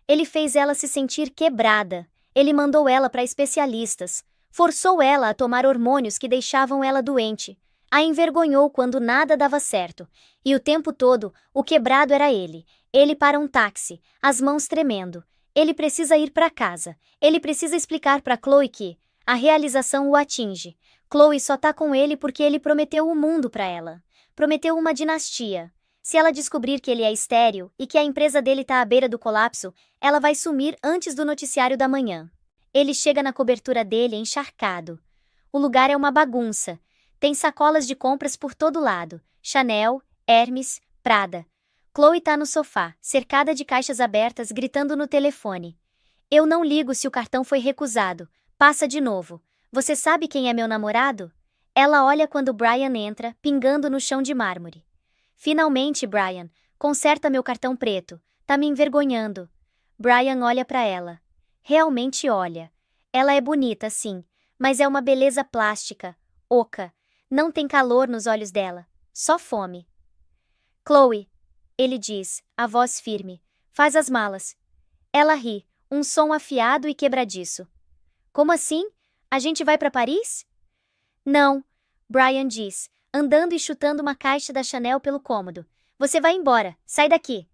Ele fez ela se sentir quebrada. Ele mandou ela para especialistas. Forçou ela a tomar hormônios que deixavam ela doente. A envergonhou quando nada dava certo. E o tempo todo, o quebrado era ele. Ele para um táxi, as mãos tremendo. Ele precisa ir para casa. Ele precisa explicar para Chloe que a realização o atinge. Chloe só tá com ele porque ele prometeu o mundo para ela. Prometeu uma dinastia. Se ela descobrir que ele é estéril e que a empresa dele tá à beira do colapso, ela vai sumir antes do noticiário da manhã. Ele chega na cobertura dele encharcado. O lugar é uma bagunça. Tem sacolas de compras por todo lado. Chanel, Hermes, Prada. Chloe tá no sofá, cercada de caixas abertas, gritando no telefone. Eu não ligo se o cartão foi recusado. Passa de novo. Você sabe quem é meu namorado? Ela olha quando Brian entra, pingando no chão de mármore. Finalmente, Brian, conserta meu cartão preto. Tá me envergonhando. Brian olha pra ela. Realmente olha. Ela é bonita, sim, mas é uma beleza plástica, oca. Não tem calor nos olhos dela, só fome. Chloe, ele diz, a voz firme, faz as malas. Ela ri, um som afiado e quebradiço. Como assim? A gente vai pra Paris? Não, Brian diz, andando e chutando uma caixa da Chanel pelo cômodo. Você vai embora, sai daqui.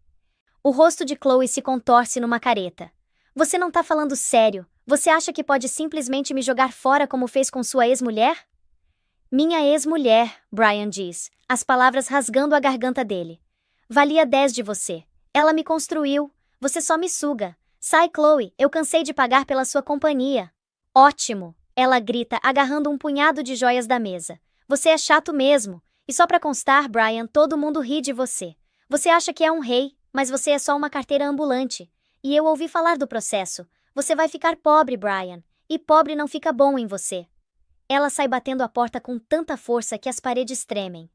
O rosto de Chloe se contorce numa careta. Você não tá falando sério? Você acha que pode simplesmente me jogar fora como fez com sua ex-mulher? Minha ex-mulher, Brian diz, as palavras rasgando a garganta dele. Valia 10 de você. Ela me construiu. Você só me suga. Sai, Chloe, eu cansei de pagar pela sua companhia. Ótimo, ela grita, agarrando um punhado de joias da mesa. Você é chato mesmo. E só pra constar, Brian, todo mundo ri de você. Você acha que é um rei, mas você é só uma carteira ambulante. E eu ouvi falar do processo. Você vai ficar pobre, Brian. E pobre não fica bom em você. Ela sai batendo a porta com tanta força que as paredes tremem.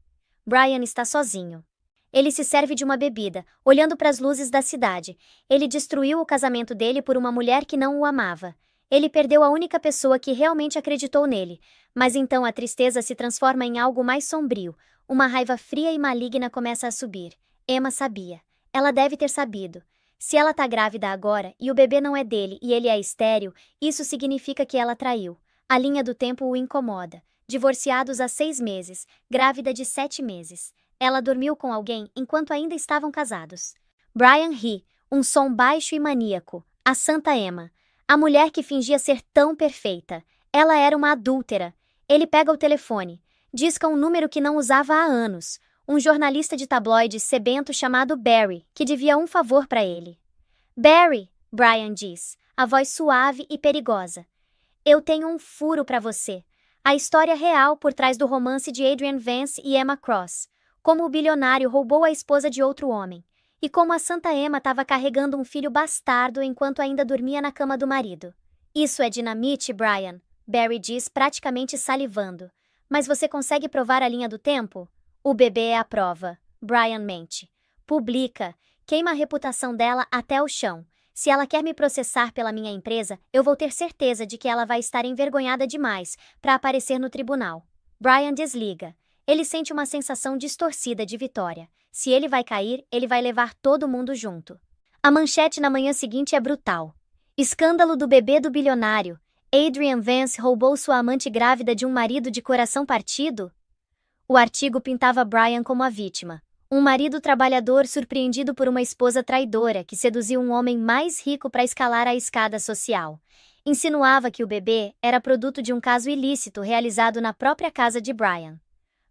Brian está sozinho. Ele se serve de uma bebida, olhando para as luzes da cidade. Ele destruiu o casamento dele por uma mulher que não o amava. Ele perdeu a única pessoa que realmente acreditou nele. Mas então a tristeza se transforma em algo mais sombrio. Uma raiva fria e maligna começa a subir. Emma sabia. Ela deve ter sabido. Se ela tá grávida agora e o bebê não é dele e ele é estéril, isso significa que ela traiu. A linha do tempo o incomoda. Divorciados há 6 meses, grávida de 7 meses. Ela dormiu com alguém enquanto ainda estavam casados. Brian ri, um som baixo e maníaco. A Santa Emma. A mulher que fingia ser tão perfeita. Ela era uma adúltera. Ele pega o telefone. Disca um número que não usava há anos. Um jornalista de tabloide sebento chamado Barry, que devia um favor para ele. Barry, Brian diz, a voz suave e perigosa. Eu tenho um furo para você. A história real por trás do romance de Adrian Vance e Emma Cross. Como o bilionário roubou a esposa de outro homem. E como a Santa Emma estava carregando um filho bastardo enquanto ainda dormia na cama do marido. Isso é dinamite, Brian, Barry diz praticamente salivando. Mas você consegue provar a linha do tempo? O bebê é a prova. Brian mente. Publica. Queima a reputação dela até o chão. Se ela quer me processar pela minha empresa, eu vou ter certeza de que ela vai estar envergonhada demais para aparecer no tribunal. Brian desliga. Ele sente uma sensação distorcida de vitória. Se ele vai cair, ele vai levar todo mundo junto. A manchete na manhã seguinte é brutal. Escândalo do bebê do bilionário. Adrian Vance roubou sua amante grávida de um marido de coração partido? O artigo pintava Brian como a vítima. Um marido trabalhador surpreendido por uma esposa traidora que seduziu um homem mais rico para escalar a escada social. Insinuava que o bebê era produto de um caso ilícito realizado na própria casa de Brian.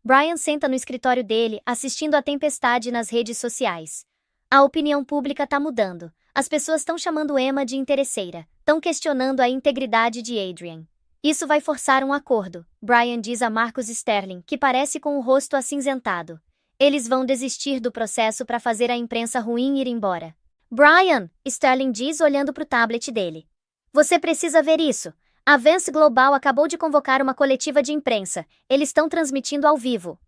Brian senta no escritório dele, assistindo à tempestade nas redes sociais. A opinião pública está mudando. As pessoas estão chamando Emma de interesseira, estão questionando a integridade de Adrian. Isso vai forçar um acordo, Brian diz a Marcus Sterling, que parece com o rosto acinzentado. Eles vão desistir do processo para fazer a imprensa ruim ir embora. Brian, Sterling diz olhando para o tablet dele. Você precisa ver isso. A Vance Global acabou de convocar uma coletiva de imprensa. Eles estão transmitindo ao vivo.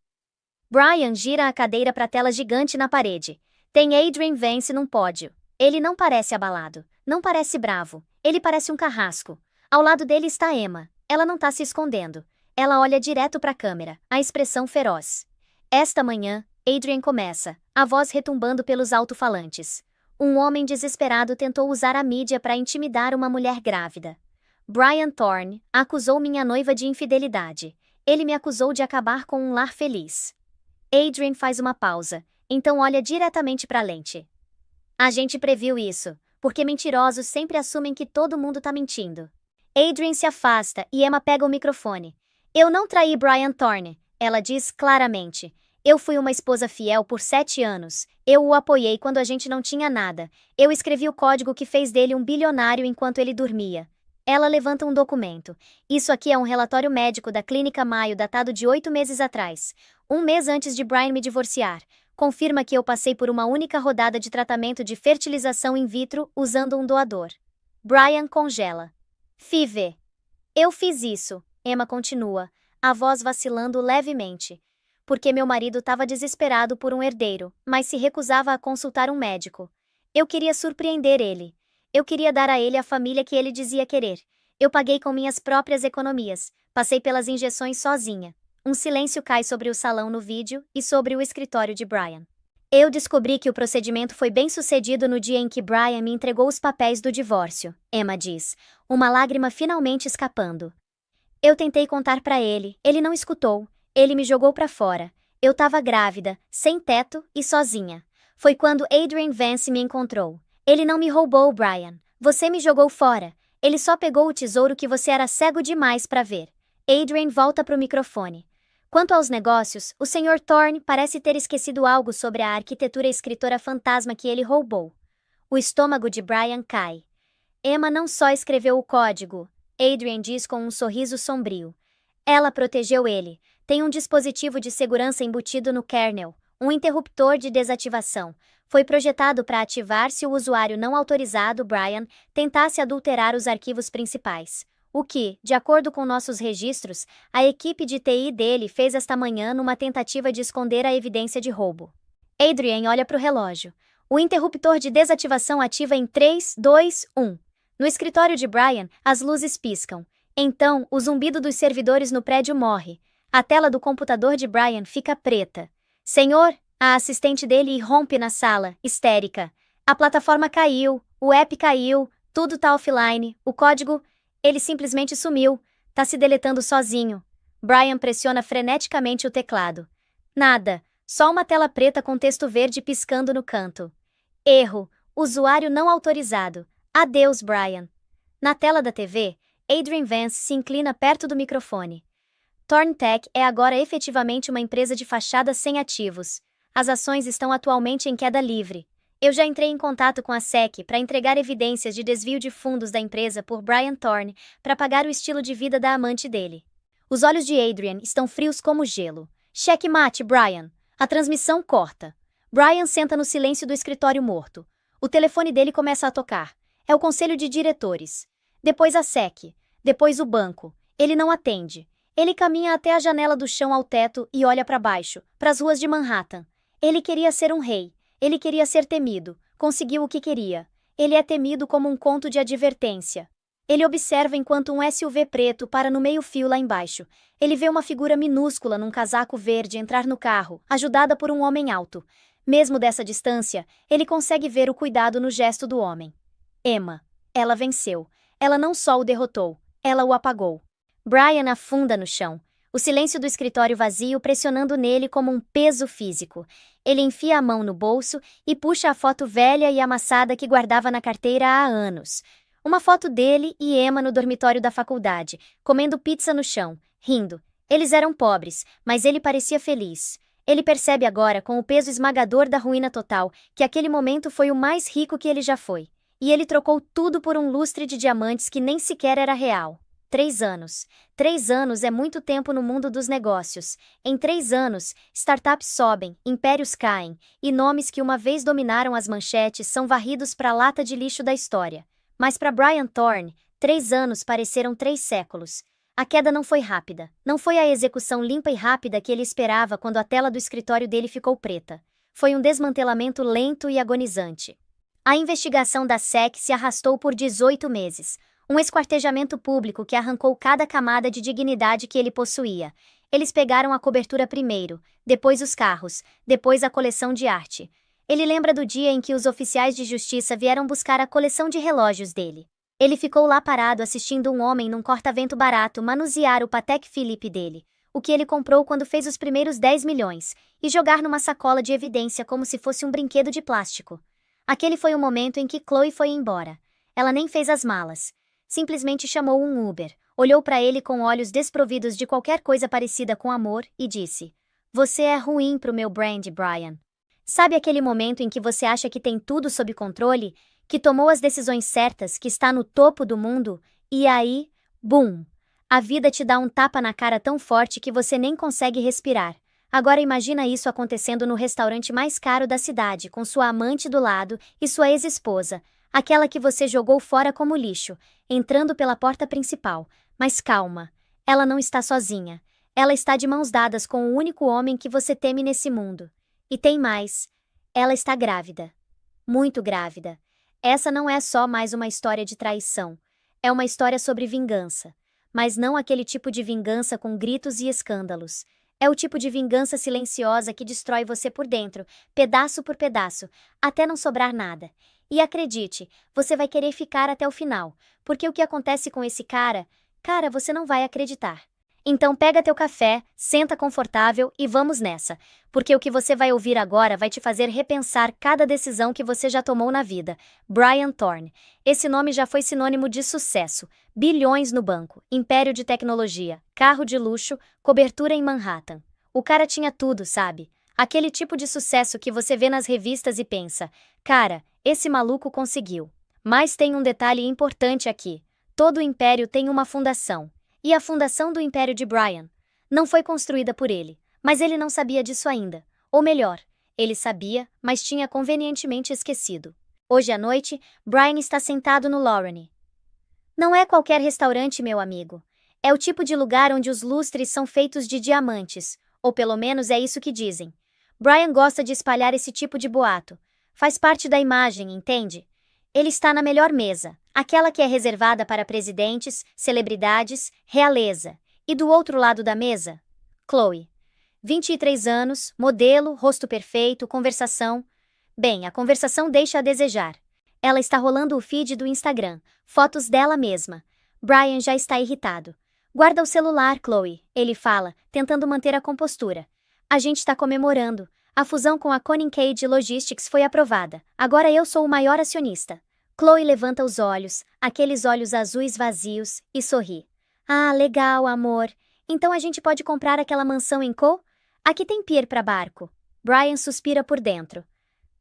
Brian gira a cadeira para a tela gigante na parede. Tem Adrian Vance num pódio. Ele não parece abalado. Não parece bravo. Ele parece um carrasco. Ao lado dele está Emma. Ela não está se escondendo. Ela olha direto para a câmera, a expressão feroz. Esta manhã, Adrian começa, a voz retumbando pelos alto-falantes. Um homem desesperado tentou usar a mídia para intimidar uma mulher grávida. Brian Thorne acusou minha noiva de infidelidade. Ele me acusou de acabar com um lar feliz. Adrian faz uma pausa, então olha diretamente para a lente. A gente previu isso, porque mentirosos sempre assumem que todo mundo tá mentindo. Adrian se afasta e Emma pega o microfone. Eu não traí Brian Thorne, ela diz claramente. Eu fui uma esposa fiel por 7 anos. Eu o apoiei quando a gente não tinha nada. Eu escrevi o código que fez dele um bilionário enquanto ele dormia. Ela levanta um documento. Isso aqui é um relatório médico da Clínica Mayo datado de 8 meses atrás. 1 mês antes de Brian me divorciar. Confirma que eu passei por uma única rodada de tratamento de fertilização in vitro usando um doador. Brian congela. FIV. Eu fiz isso, Emma continua. a voz vacilando levemente. Porque meu marido estava desesperado por um herdeiro, mas se recusava a consultar um médico. Eu queria surpreender ele. Eu queria dar a ele a família que ele dizia querer. Eu paguei com minhas próprias economias. Passei pelas injeções sozinha. Um silêncio cai sobre o salão no vídeo e sobre o escritório de Brian. Eu descobri que o procedimento foi bem sucedido no dia em que Brian me entregou os papéis do divórcio, Emma diz, uma lágrima finalmente escapando. Eu tentei contar pra ele não escutou, ele me jogou pra fora. Eu tava grávida, sem teto e sozinha. Foi quando Adrian Vance me encontrou. Ele não me roubou, Brian. Você me jogou fora. Ele só pegou o tesouro que você era cego demais pra ver. Adrian volta pro microfone. Quanto aos negócios, o Sr. Thorne parece ter esquecido algo sobre a arquitetura escritora fantasma que ele roubou. O estômago de Brian cai. Emma não só escreveu o código, Adrian diz com um sorriso sombrio. Ela protegeu ele. Tem um dispositivo de segurança embutido no kernel, um interruptor de desativação. Foi projetado para ativar se o usuário não autorizado, Brian, tentasse adulterar os arquivos principais. O que, de acordo com nossos registros, a equipe de TI dele fez esta manhã numa tentativa de esconder a evidência de roubo. Adrian olha para o relógio. O interruptor de desativação ativa em 3, 2, 1. No escritório de Brian, as luzes piscam. Então, o zumbido dos servidores no prédio morre. A tela do computador de Brian fica preta. Senhor, a assistente dele irrompe na sala, histérica. A plataforma caiu, o app caiu, tudo tá offline, o código... Ele simplesmente sumiu. Tá se deletando sozinho. Brian pressiona freneticamente o teclado. Nada. Só uma tela preta com texto verde piscando no canto. Erro. Usuário não autorizado. Adeus, Brian. Na tela da TV, Adrian Vance se inclina perto do microfone. Thorne Tech é agora efetivamente uma empresa de fachada sem ativos. As ações estão atualmente em queda livre. Eu já entrei em contato com a SEC para entregar evidências de desvio de fundos da empresa por Brian Thorne para pagar o estilo de vida da amante dele. Os olhos de Adrian estão frios como gelo. Checkmate, Brian. A transmissão corta. Brian senta no silêncio do escritório morto. O telefone dele começa a tocar. É o conselho de diretores. Depois a SEC. Depois o banco. Ele não atende. Ele caminha até a janela do chão ao teto e olha para baixo, para as ruas de Manhattan. Ele queria ser um rei. Ele queria ser temido, conseguiu o que queria. Ele é temido como um conto de advertência. Ele observa enquanto um SUV preto para no meio-fio lá embaixo. Ele vê uma figura minúscula num casaco verde entrar no carro, ajudada por um homem alto. Mesmo dessa distância, ele consegue ver o cuidado no gesto do homem. Emma. Ela venceu. Ela não só o derrotou, ela o apagou. Brian afunda no chão. O silêncio do escritório vazio pressionando nele como um peso físico. Ele enfia a mão no bolso e puxa a foto velha e amassada que guardava na carteira há anos. Uma foto dele e Emma no dormitório da faculdade, comendo pizza no chão, rindo. Eles eram pobres, mas ele parecia feliz. Ele percebe agora, com o peso esmagador da ruína total, que aquele momento foi o mais rico que ele já foi. E ele trocou tudo por um lustre de diamantes que nem sequer era real. 3 anos. 3 anos é muito tempo no mundo dos negócios. Em 3 anos, startups sobem, impérios caem, e nomes que uma vez dominaram as manchetes são varridos para a lata de lixo da história. Mas para Brian Thorne, 3 anos pareceram 3 séculos. A queda não foi rápida. Não foi a execução limpa e rápida que ele esperava quando a tela do escritório dele ficou preta. Foi um desmantelamento lento e agonizante. A investigação da SEC se arrastou por 18 meses. Um esquartejamento público que arrancou cada camada de dignidade que ele possuía. Eles pegaram a cobertura primeiro, depois os carros, depois a coleção de arte. Ele lembra do dia em que os oficiais de justiça vieram buscar a coleção de relógios dele. Ele ficou lá parado assistindo um homem num corta-vento barato manusear o Patek Philippe dele, o que ele comprou quando fez os primeiros 10 milhões, e jogar numa sacola de evidência como se fosse um brinquedo de plástico. Aquele foi o momento em que Chloe foi embora. Ela nem fez as malas. Simplesmente chamou um Uber, olhou para ele com olhos desprovidos de qualquer coisa parecida com amor e disse: "Você é ruim pro meu brand, Brian." Sabe aquele momento em que você acha que tem tudo sob controle, que tomou as decisões certas, que está no topo do mundo, e aí, bum! A vida te dá um tapa na cara tão forte que você nem consegue respirar. Agora imagina isso acontecendo no restaurante mais caro da cidade, com sua amante do lado e sua ex-esposa, aquela que você jogou fora como lixo, entrando pela porta principal. Mas calma, ela não está sozinha. Ela está de mãos dadas com o único homem que você teme nesse mundo. E tem mais. Ela está grávida. Muito grávida. Essa não é só mais uma história de traição. É uma história sobre vingança. Mas não aquele tipo de vingança com gritos e escândalos. É o tipo de vingança silenciosa que destrói você por dentro, pedaço por pedaço, até não sobrar nada. E acredite, você vai querer ficar até o final, porque o que acontece com esse cara, você não vai acreditar. Então pega teu café, senta confortável e vamos nessa, porque o que você vai ouvir agora vai te fazer repensar cada decisão que você já tomou na vida. Brian Thorne. Esse nome já foi sinônimo de sucesso. Bilhões no banco, império de tecnologia, carro de luxo, cobertura em Manhattan. O cara tinha tudo, sabe? Aquele tipo de sucesso que você vê nas revistas e pensa, cara, esse maluco conseguiu. Mas tem um detalhe importante aqui. Todo o império tem uma fundação. E a fundação do Império de Brian não foi construída por ele, mas ele não sabia disso ainda. Ou melhor, ele sabia, mas tinha convenientemente esquecido. Hoje à noite, Brian está sentado no Lorraine. Não é qualquer restaurante, meu amigo. É o tipo de lugar onde os lustres são feitos de diamantes, ou pelo menos é isso que dizem. Brian gosta de espalhar esse tipo de boato. Faz parte da imagem, entende? Ele está na melhor mesa, aquela que é reservada para presidentes, celebridades, realeza. E do outro lado da mesa, Chloe. 23 anos, modelo, rosto perfeito, conversação. Bem, a conversação deixa a desejar. Ela está rolando o feed do Instagram, fotos dela mesma. Brian já está irritado. Guarda o celular, Chloe, ele fala, tentando manter a compostura. A gente está comemorando. A fusão com a Conningcade Logistics foi aprovada. Agora eu sou o maior acionista. Chloe levanta os olhos, aqueles olhos azuis vazios, e sorri. Ah, legal, amor. Então a gente pode comprar aquela mansão em Co? Aqui tem pier para barco. Brian suspira por dentro.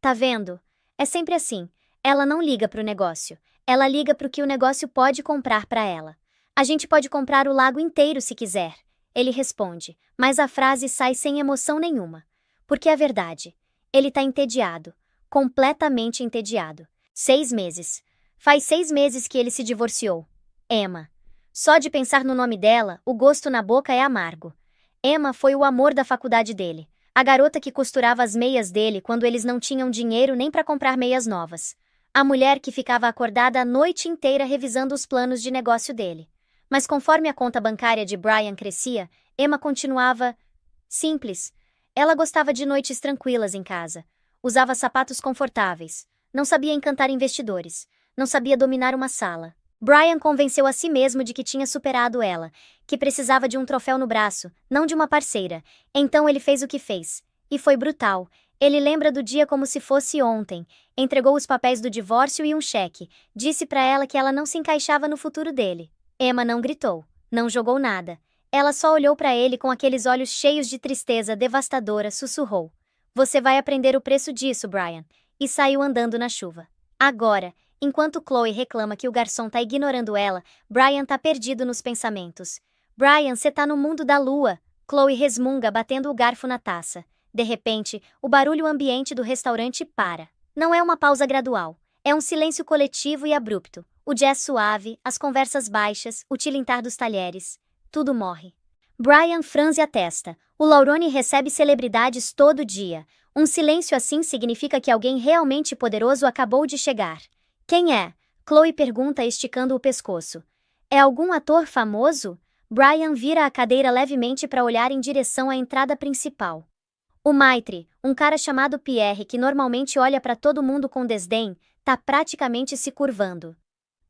Tá vendo? É sempre assim. Ela não liga pro negócio. Ela liga pro que o negócio pode comprar para ela. A gente pode comprar o lago inteiro se quiser. Ele responde, mas a frase sai sem emoção nenhuma. Porque é verdade. Ele tá entediado. Completamente entediado. 6 meses. Faz 6 meses que ele se divorciou. Emma. Só de pensar no nome dela, o gosto na boca é amargo. Emma foi o amor da faculdade dele. A garota que costurava as meias dele quando eles não tinham dinheiro nem para comprar meias novas. A mulher que ficava acordada a noite inteira revisando os planos de negócio dele. Mas conforme a conta bancária de Brian crescia, Emma continuava simples. Ela gostava de noites tranquilas em casa. Usava sapatos confortáveis. Não sabia encantar investidores. Não sabia dominar uma sala. Brian convenceu a si mesmo de que tinha superado ela, que precisava de um troféu no braço, não de uma parceira. Então ele fez o que fez. E foi brutal. Ele lembra do dia como se fosse ontem. Entregou os papéis do divórcio e um cheque. Disse para ela que ela não se encaixava no futuro dele. Emma não gritou. Não jogou nada. Ela só olhou para ele com aqueles olhos cheios de tristeza devastadora, sussurrou. Você vai aprender o preço disso, Brian. E saiu andando na chuva. Agora, enquanto Chloe reclama que o garçom tá ignorando ela, Brian tá perdido nos pensamentos. Brian, você tá no mundo da lua. Chloe resmunga batendo o garfo na taça. De repente, o barulho ambiente do restaurante para. Não é uma pausa gradual. É um silêncio coletivo e abrupto. O jazz suave, as conversas baixas, o tilintar dos talheres. Tudo morre. Brian franze a testa. O Laurone recebe celebridades todo dia. Um silêncio assim significa que alguém realmente poderoso acabou de chegar. Quem é? Chloe pergunta esticando o pescoço. É algum ator famoso? Brian vira a cadeira levemente para olhar em direção à entrada principal. O Maitre, um cara chamado Pierre que normalmente olha para todo mundo com desdém, tá praticamente se curvando.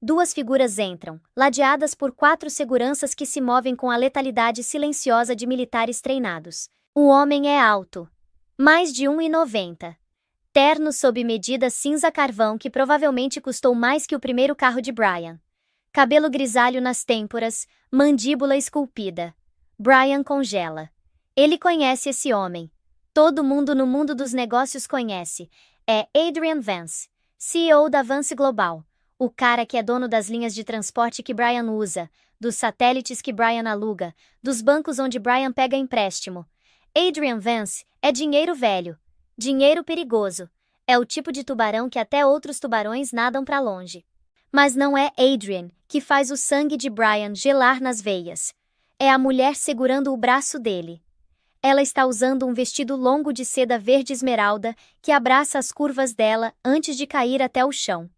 2 figuras entram, ladeadas por 4 seguranças que se movem com a letalidade silenciosa de militares treinados. O homem é alto. Mais de 1,90. Terno sob medida cinza carvão que provavelmente custou mais que o primeiro carro de Brian. Cabelo grisalho nas têmporas, mandíbula esculpida. Brian congela. Ele conhece esse homem. Todo mundo no mundo dos negócios conhece. É Adrian Vance, CEO da Vance Global. O cara que é dono das linhas de transporte que Brian usa, dos satélites que Brian aluga, dos bancos onde Brian pega empréstimo. Adrian Vance é dinheiro velho, dinheiro perigoso. É o tipo de tubarão que até outros tubarões nadam para longe. Mas não é Adrian que faz o sangue de Brian gelar nas veias. É a mulher segurando o braço dele. Ela está usando um vestido longo de seda verde esmeralda que abraça as curvas dela antes de cair até o chão.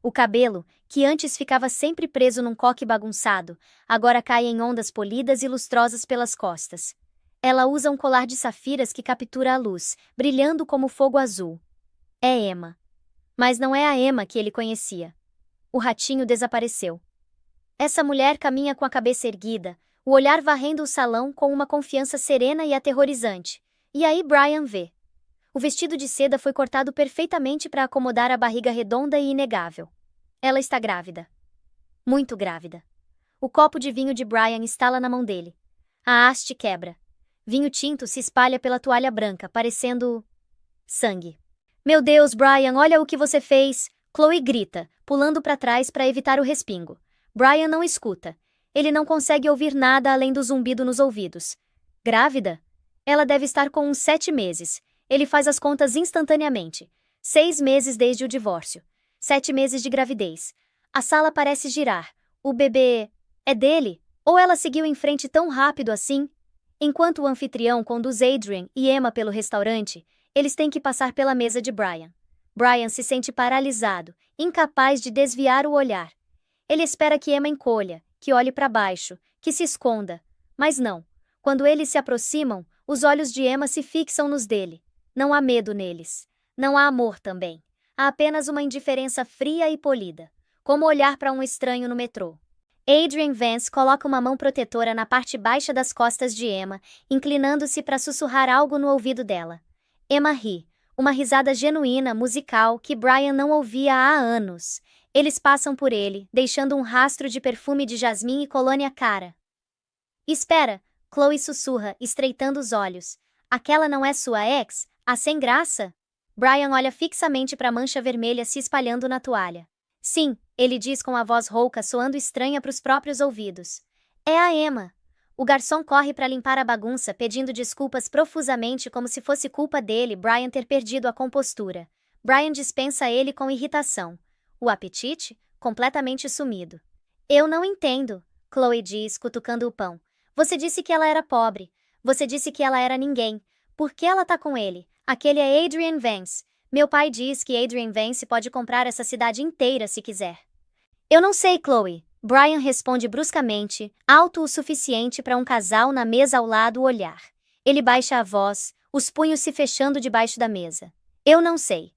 O cabelo, que antes ficava sempre preso num coque bagunçado, agora cai em ondas polidas e lustrosas pelas costas. Ela usa um colar de safiras que captura a luz, brilhando como fogo azul. É Emma. Mas não é a Emma que ele conhecia. O ratinho desapareceu. Essa mulher caminha com a cabeça erguida, o olhar varrendo o salão com uma confiança serena e aterrorizante. E aí Brian vê. O vestido de seda foi cortado perfeitamente para acomodar a barriga redonda e inegável. Ela está grávida. Muito grávida. O copo de vinho de Brian estala na mão dele. A haste quebra. Vinho tinto se espalha pela toalha branca, parecendo sangue. Meu Deus, Brian, olha o que você fez! Chloe grita, pulando para trás para evitar o respingo. Brian não escuta. Ele não consegue ouvir nada além do zumbido nos ouvidos. Grávida? Ela deve estar com uns 7 meses. Ele faz as contas instantaneamente. 6 meses desde o divórcio. 7 meses de gravidez. A sala parece girar. O bebê é dele? Ou ela seguiu em frente tão rápido assim? Enquanto o anfitrião conduz Adrian e Emma pelo restaurante, eles têm que passar pela mesa de Brian. Brian se sente paralisado, incapaz de desviar o olhar. Ele espera que Emma encolha, que olhe para baixo, que se esconda. Mas não. Quando eles se aproximam, os olhos de Emma se fixam nos dele. Não há medo neles. Não há amor também. Há apenas uma indiferença fria e polida, como olhar para um estranho no metrô. Adrian Vance coloca uma mão protetora na parte baixa das costas de Emma, inclinando-se para sussurrar algo no ouvido dela. Emma ri, uma risada genuína, musical, que Brian não ouvia há anos. Eles passam por ele, deixando um rastro de perfume de jasmim e colônia cara. Espera, Chloe sussurra, estreitando os olhos. Aquela não é sua ex? A sem graça? Brian olha fixamente para a mancha vermelha se espalhando na toalha. Sim, ele diz com a voz rouca soando estranha para os próprios ouvidos. É a Emma. O garçom corre para limpar a bagunça, pedindo desculpas profusamente como se fosse culpa dele Brian ter perdido a compostura. Brian dispensa ele com irritação. O apetite? Completamente sumido. Eu não entendo, Chloe diz, cutucando o pão. Você disse que ela era pobre. Você disse que ela era ninguém. Por que ela tá com ele? Aquele é Adrian Vance. Meu pai diz que Adrian Vance pode comprar essa cidade inteira se quiser. Eu não sei, Chloe. Brian responde bruscamente, alto o suficiente para um casal na mesa ao lado olhar. Ele baixa a voz, os punhos se fechando debaixo da mesa. Eu não sei.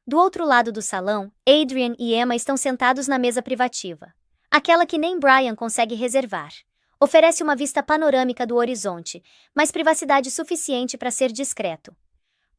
Do outro lado do salão, Adrian e Emma estão sentados na mesa privativa. Aquela que nem Brian consegue reservar. Oferece uma vista panorâmica do horizonte, mas privacidade suficiente para ser discreto.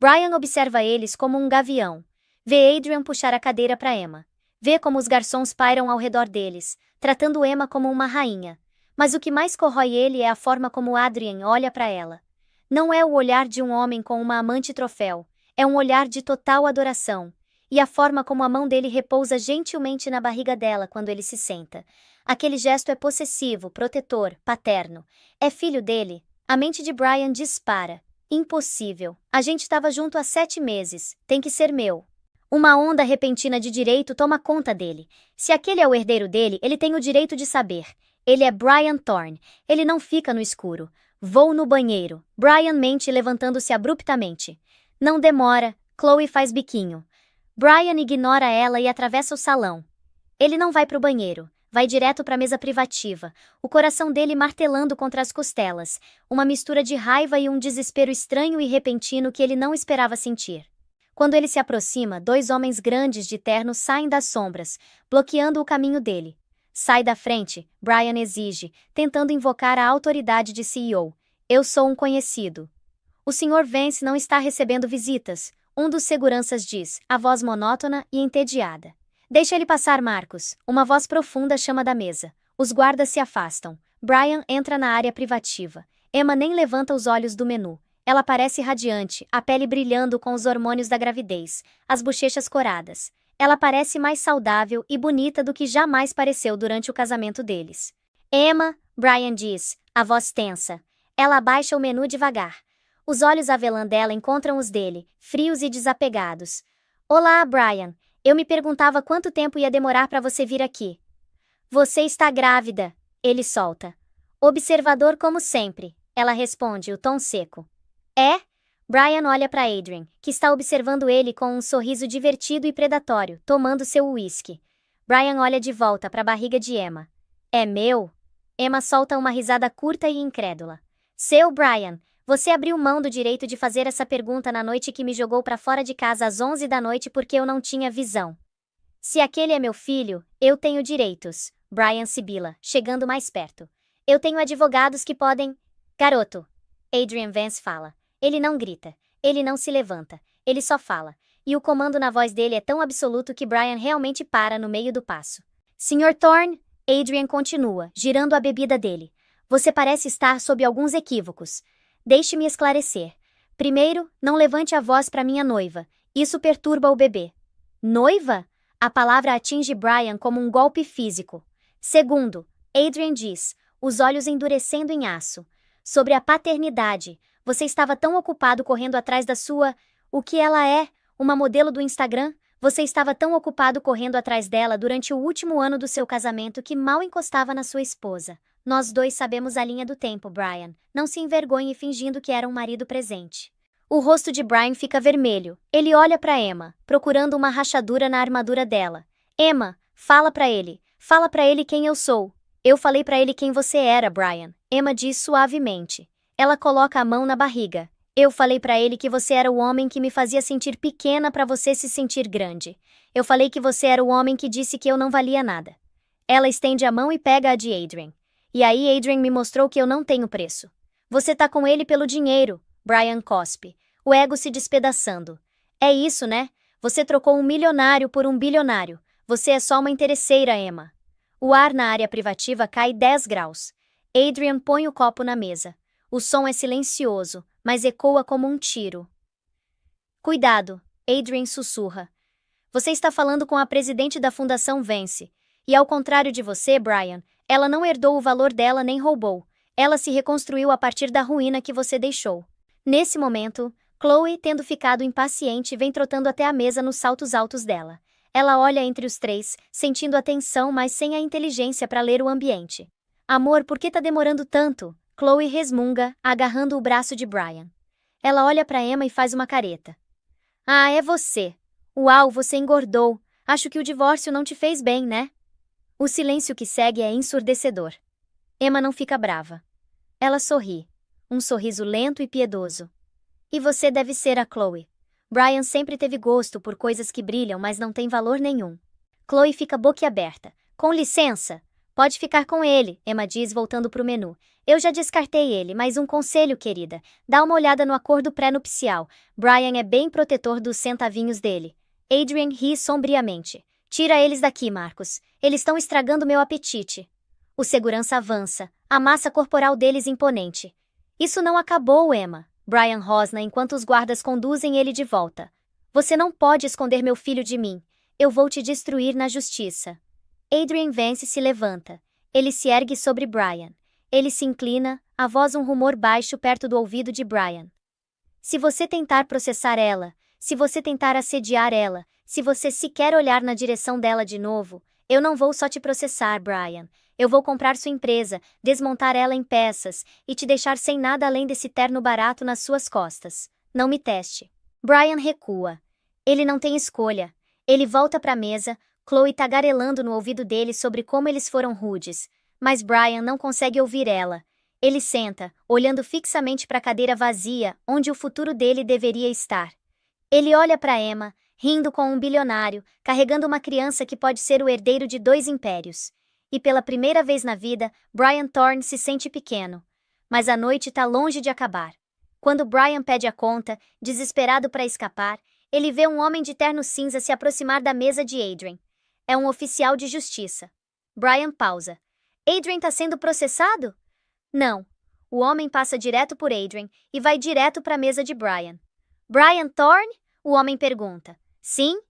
Brian observa eles como um gavião. Vê Adrian puxar a cadeira para Emma. Vê como os garçons pairam ao redor deles, tratando Emma como uma rainha. Mas o que mais corrói ele é a forma como Adrian olha para ela. Não é o olhar de um homem com uma amante troféu. É um olhar de total adoração. E a forma como a mão dele repousa gentilmente na barriga dela quando ele se senta. Aquele gesto é possessivo, protetor, paterno. É filho dele? A mente de Brian dispara. Impossível. A gente estava junto há 7 meses. Tem que ser meu. Uma onda repentina de direito toma conta dele. Se aquele é o herdeiro dele, ele tem o direito de saber. Ele é Brian Thorne. Ele não fica no escuro. Vou no banheiro. Brian mente levantando-se abruptamente. Não demora. Chloe faz biquinho. Brian ignora ela e atravessa o salão. Ele não vai para o banheiro. Vai direto para a mesa privativa, o coração dele martelando contra as costelas, uma mistura de raiva e um desespero estranho e repentino que ele não esperava sentir. Quando ele se aproxima, 2 homens grandes de terno saem das sombras, bloqueando o caminho dele. Sai da frente, Brian exige, tentando invocar a autoridade de CEO. Eu sou um conhecido. O Sr. Vance não está recebendo visitas, um dos seguranças diz, a voz monótona e entediada. Deixa ele passar, Marcos. Uma voz profunda chama da mesa. Os guardas se afastam. Brian entra na área privativa. Emma nem levanta os olhos do menu. Ela parece radiante, a pele brilhando com os hormônios da gravidez, as bochechas coradas. Ela parece mais saudável e bonita do que jamais pareceu durante o casamento deles. Emma, Brian diz, a voz tensa. Ela abaixa o menu devagar. Os olhos avelã dela encontram os dele, frios e desapegados. Olá, Brian. Eu me perguntava quanto tempo ia demorar para você vir aqui. Você está grávida, ele solta. Observador como sempre, ela responde, o tom seco. É? Brian olha para Adrian, que está observando ele com um sorriso divertido e predatório, tomando seu uísque. Brian olha de volta para a barriga de Emma. É meu? Emma solta uma risada curta e incrédula. Seu Brian, você abriu mão do direito de fazer essa pergunta na noite que me jogou para fora de casa às 11 da noite porque eu não tinha visão. Se aquele é meu filho, eu tenho direitos, Brian sibila, chegando mais perto. Eu tenho advogados que podem... Garoto, Adrian Vance fala. Ele não grita, ele não se levanta, ele só fala. E o comando na voz dele é tão absoluto que Brian realmente para no meio do passo. Sr. Thorne, Adrian continua, girando a bebida dele. Você parece estar sob alguns equívocos. Deixe-me esclarecer. Primeiro, não levante a voz para minha noiva. Isso perturba o bebê. Noiva? A palavra atinge Brian como um golpe físico. Segundo, Adrian diz, os olhos endurecendo em aço. Sobre a paternidade, você estava tão ocupado correndo atrás da sua... O que ela é? Uma modelo do Instagram? Você estava tão ocupado correndo atrás dela durante o último ano do seu casamento que mal encostava na sua esposa. Nós dois sabemos a linha do tempo, Brian. Não se envergonhe fingindo que era um marido presente. O rosto de Brian fica vermelho. Ele olha para Emma, procurando uma rachadura na armadura dela. Emma, fala para ele. Fala para ele quem eu sou. Eu falei para ele quem você era, Brian. Emma diz suavemente. Ela coloca a mão na barriga. Eu falei para ele que você era o homem que me fazia sentir pequena para você se sentir grande. Eu falei que você era o homem que disse que eu não valia nada. Ela estende a mão e pega a de Adrian. E aí Adrian me mostrou que eu não tenho preço. Você tá com ele pelo dinheiro, Brian cospe, o ego se despedaçando. É isso, né? Você trocou um milionário por um bilionário. Você é só uma interesseira, Emma. O ar na área privativa cai 10 graus. Adrian põe o copo na mesa. O som é silencioso, mas ecoa como um tiro. Cuidado, Adrian sussurra. Você está falando com a presidente da Fundação Vance. E ao contrário de você, Brian, ela não herdou o valor dela nem roubou. Ela se reconstruiu a partir da ruína que você deixou. Nesse momento, Chloe, tendo ficado impaciente, vem trotando até a mesa nos saltos altos dela. Ela olha entre os três, sentindo a tensão, mas sem a inteligência para ler o ambiente. Amor, por que tá demorando tanto? Chloe resmunga, agarrando o braço de Brian. Ela olha para Emma e faz uma careta. Ah, é você. Uau, você engordou. Acho que o divórcio não te fez bem, né? O silêncio que segue é ensurdecedor. Emma não fica brava. Ela sorri. Um sorriso lento e piedoso. E você deve ser a Chloe. Brian sempre teve gosto por coisas que brilham, mas não tem valor nenhum. Chloe fica boquiaberta. Com licença. Pode ficar com ele, Emma diz voltando pro menu. Eu já descartei ele, mas um conselho, querida. Dá uma olhada no acordo pré-nupcial. Brian é bem protetor dos centavinhos dele. Adrian ri sombriamente. Tira eles daqui, Marcos. Eles estão estragando meu apetite. O segurança avança, a massa corporal deles imponente. Isso não acabou, Emma. Brian rosna enquanto os guardas conduzem ele de volta. Você não pode esconder meu filho de mim. Eu vou te destruir na justiça. Adrian Vance se levanta. Ele se ergue sobre Brian. Ele se inclina, a voz um rumor baixo perto do ouvido de Brian. Se você tentar processar ela, se você tentar assediar ela, se você sequer olhar na direção dela de novo, eu não vou só te processar, Brian. Eu vou comprar sua empresa, desmontar ela em peças e te deixar sem nada além desse terno barato nas suas costas. Não me teste. Brian recua. Ele não tem escolha. Ele volta para a mesa, Chloe tagarelando no ouvido dele sobre como eles foram rudes. Mas Brian não consegue ouvir ela. Ele senta, olhando fixamente para a cadeira vazia, onde o futuro dele deveria estar. Ele olha para Emma, rindo com um bilionário, carregando uma criança que pode ser o herdeiro de 2 impérios. E pela primeira vez na vida, Brian Thorne se sente pequeno. Mas a noite está longe de acabar. Quando Brian pede a conta, desesperado para escapar, ele vê um homem de terno cinza se aproximar da mesa de Adrian. É um oficial de justiça. Brian pausa. Adrian está sendo processado? Não. O homem passa direto por Adrian e vai direto para a mesa de Brian. Brian Thorne? O homem pergunta. Sim?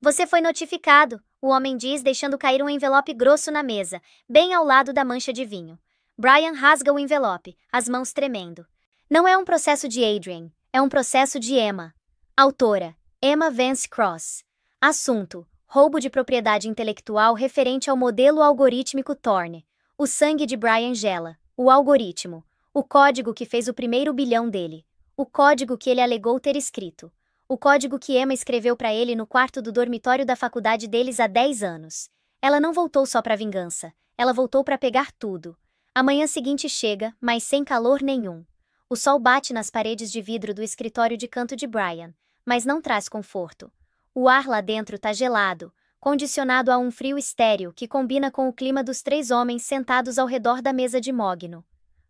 Você foi notificado, o homem diz, deixando cair um envelope grosso na mesa, bem ao lado da mancha de vinho. Brian rasga o envelope, as mãos tremendo. Não é um processo de Adrian, é um processo de Emma. Autora, Emma Vance Cross. Assunto, roubo de propriedade intelectual referente ao modelo algorítmico Thorne. O sangue de Brian gela. O algoritmo. O código que fez o primeiro bilhão dele. O código que ele alegou ter escrito. O código que Emma escreveu para ele no quarto do dormitório da faculdade deles há 10 anos. Ela não voltou só para vingança. Ela voltou para pegar tudo. A manhã seguinte chega, mas sem calor nenhum. O sol bate nas paredes de vidro do escritório de canto de Brian, mas não traz conforto. O ar lá dentro tá gelado, condicionado a um frio estéril que combina com o clima dos 3 homens sentados ao redor da mesa de mogno.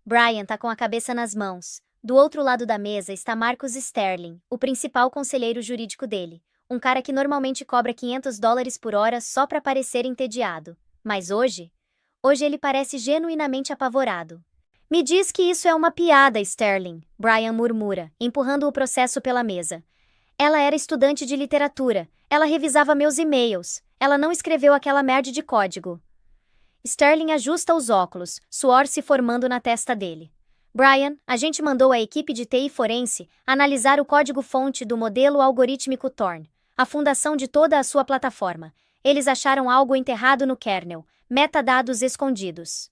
Brian tá com a cabeça nas mãos. Do outro lado da mesa está Marcus Sterling, o principal conselheiro jurídico dele, um cara que normalmente cobra $500 por hora só pra parecer entediado. Mas hoje ele parece genuinamente apavorado. Me diz que isso é uma piada, Sterling, Brian murmura, empurrando o processo pela mesa. Ela era estudante de literatura, ela revisava meus e-mails, ela não escreveu aquela merda de código. Sterling ajusta os óculos, suor se formando na testa dele. Brian, a gente mandou a equipe de TI forense analisar o código-fonte do modelo algorítmico Thorne, a fundação de toda a sua plataforma. Eles acharam algo enterrado no kernel, metadados escondidos.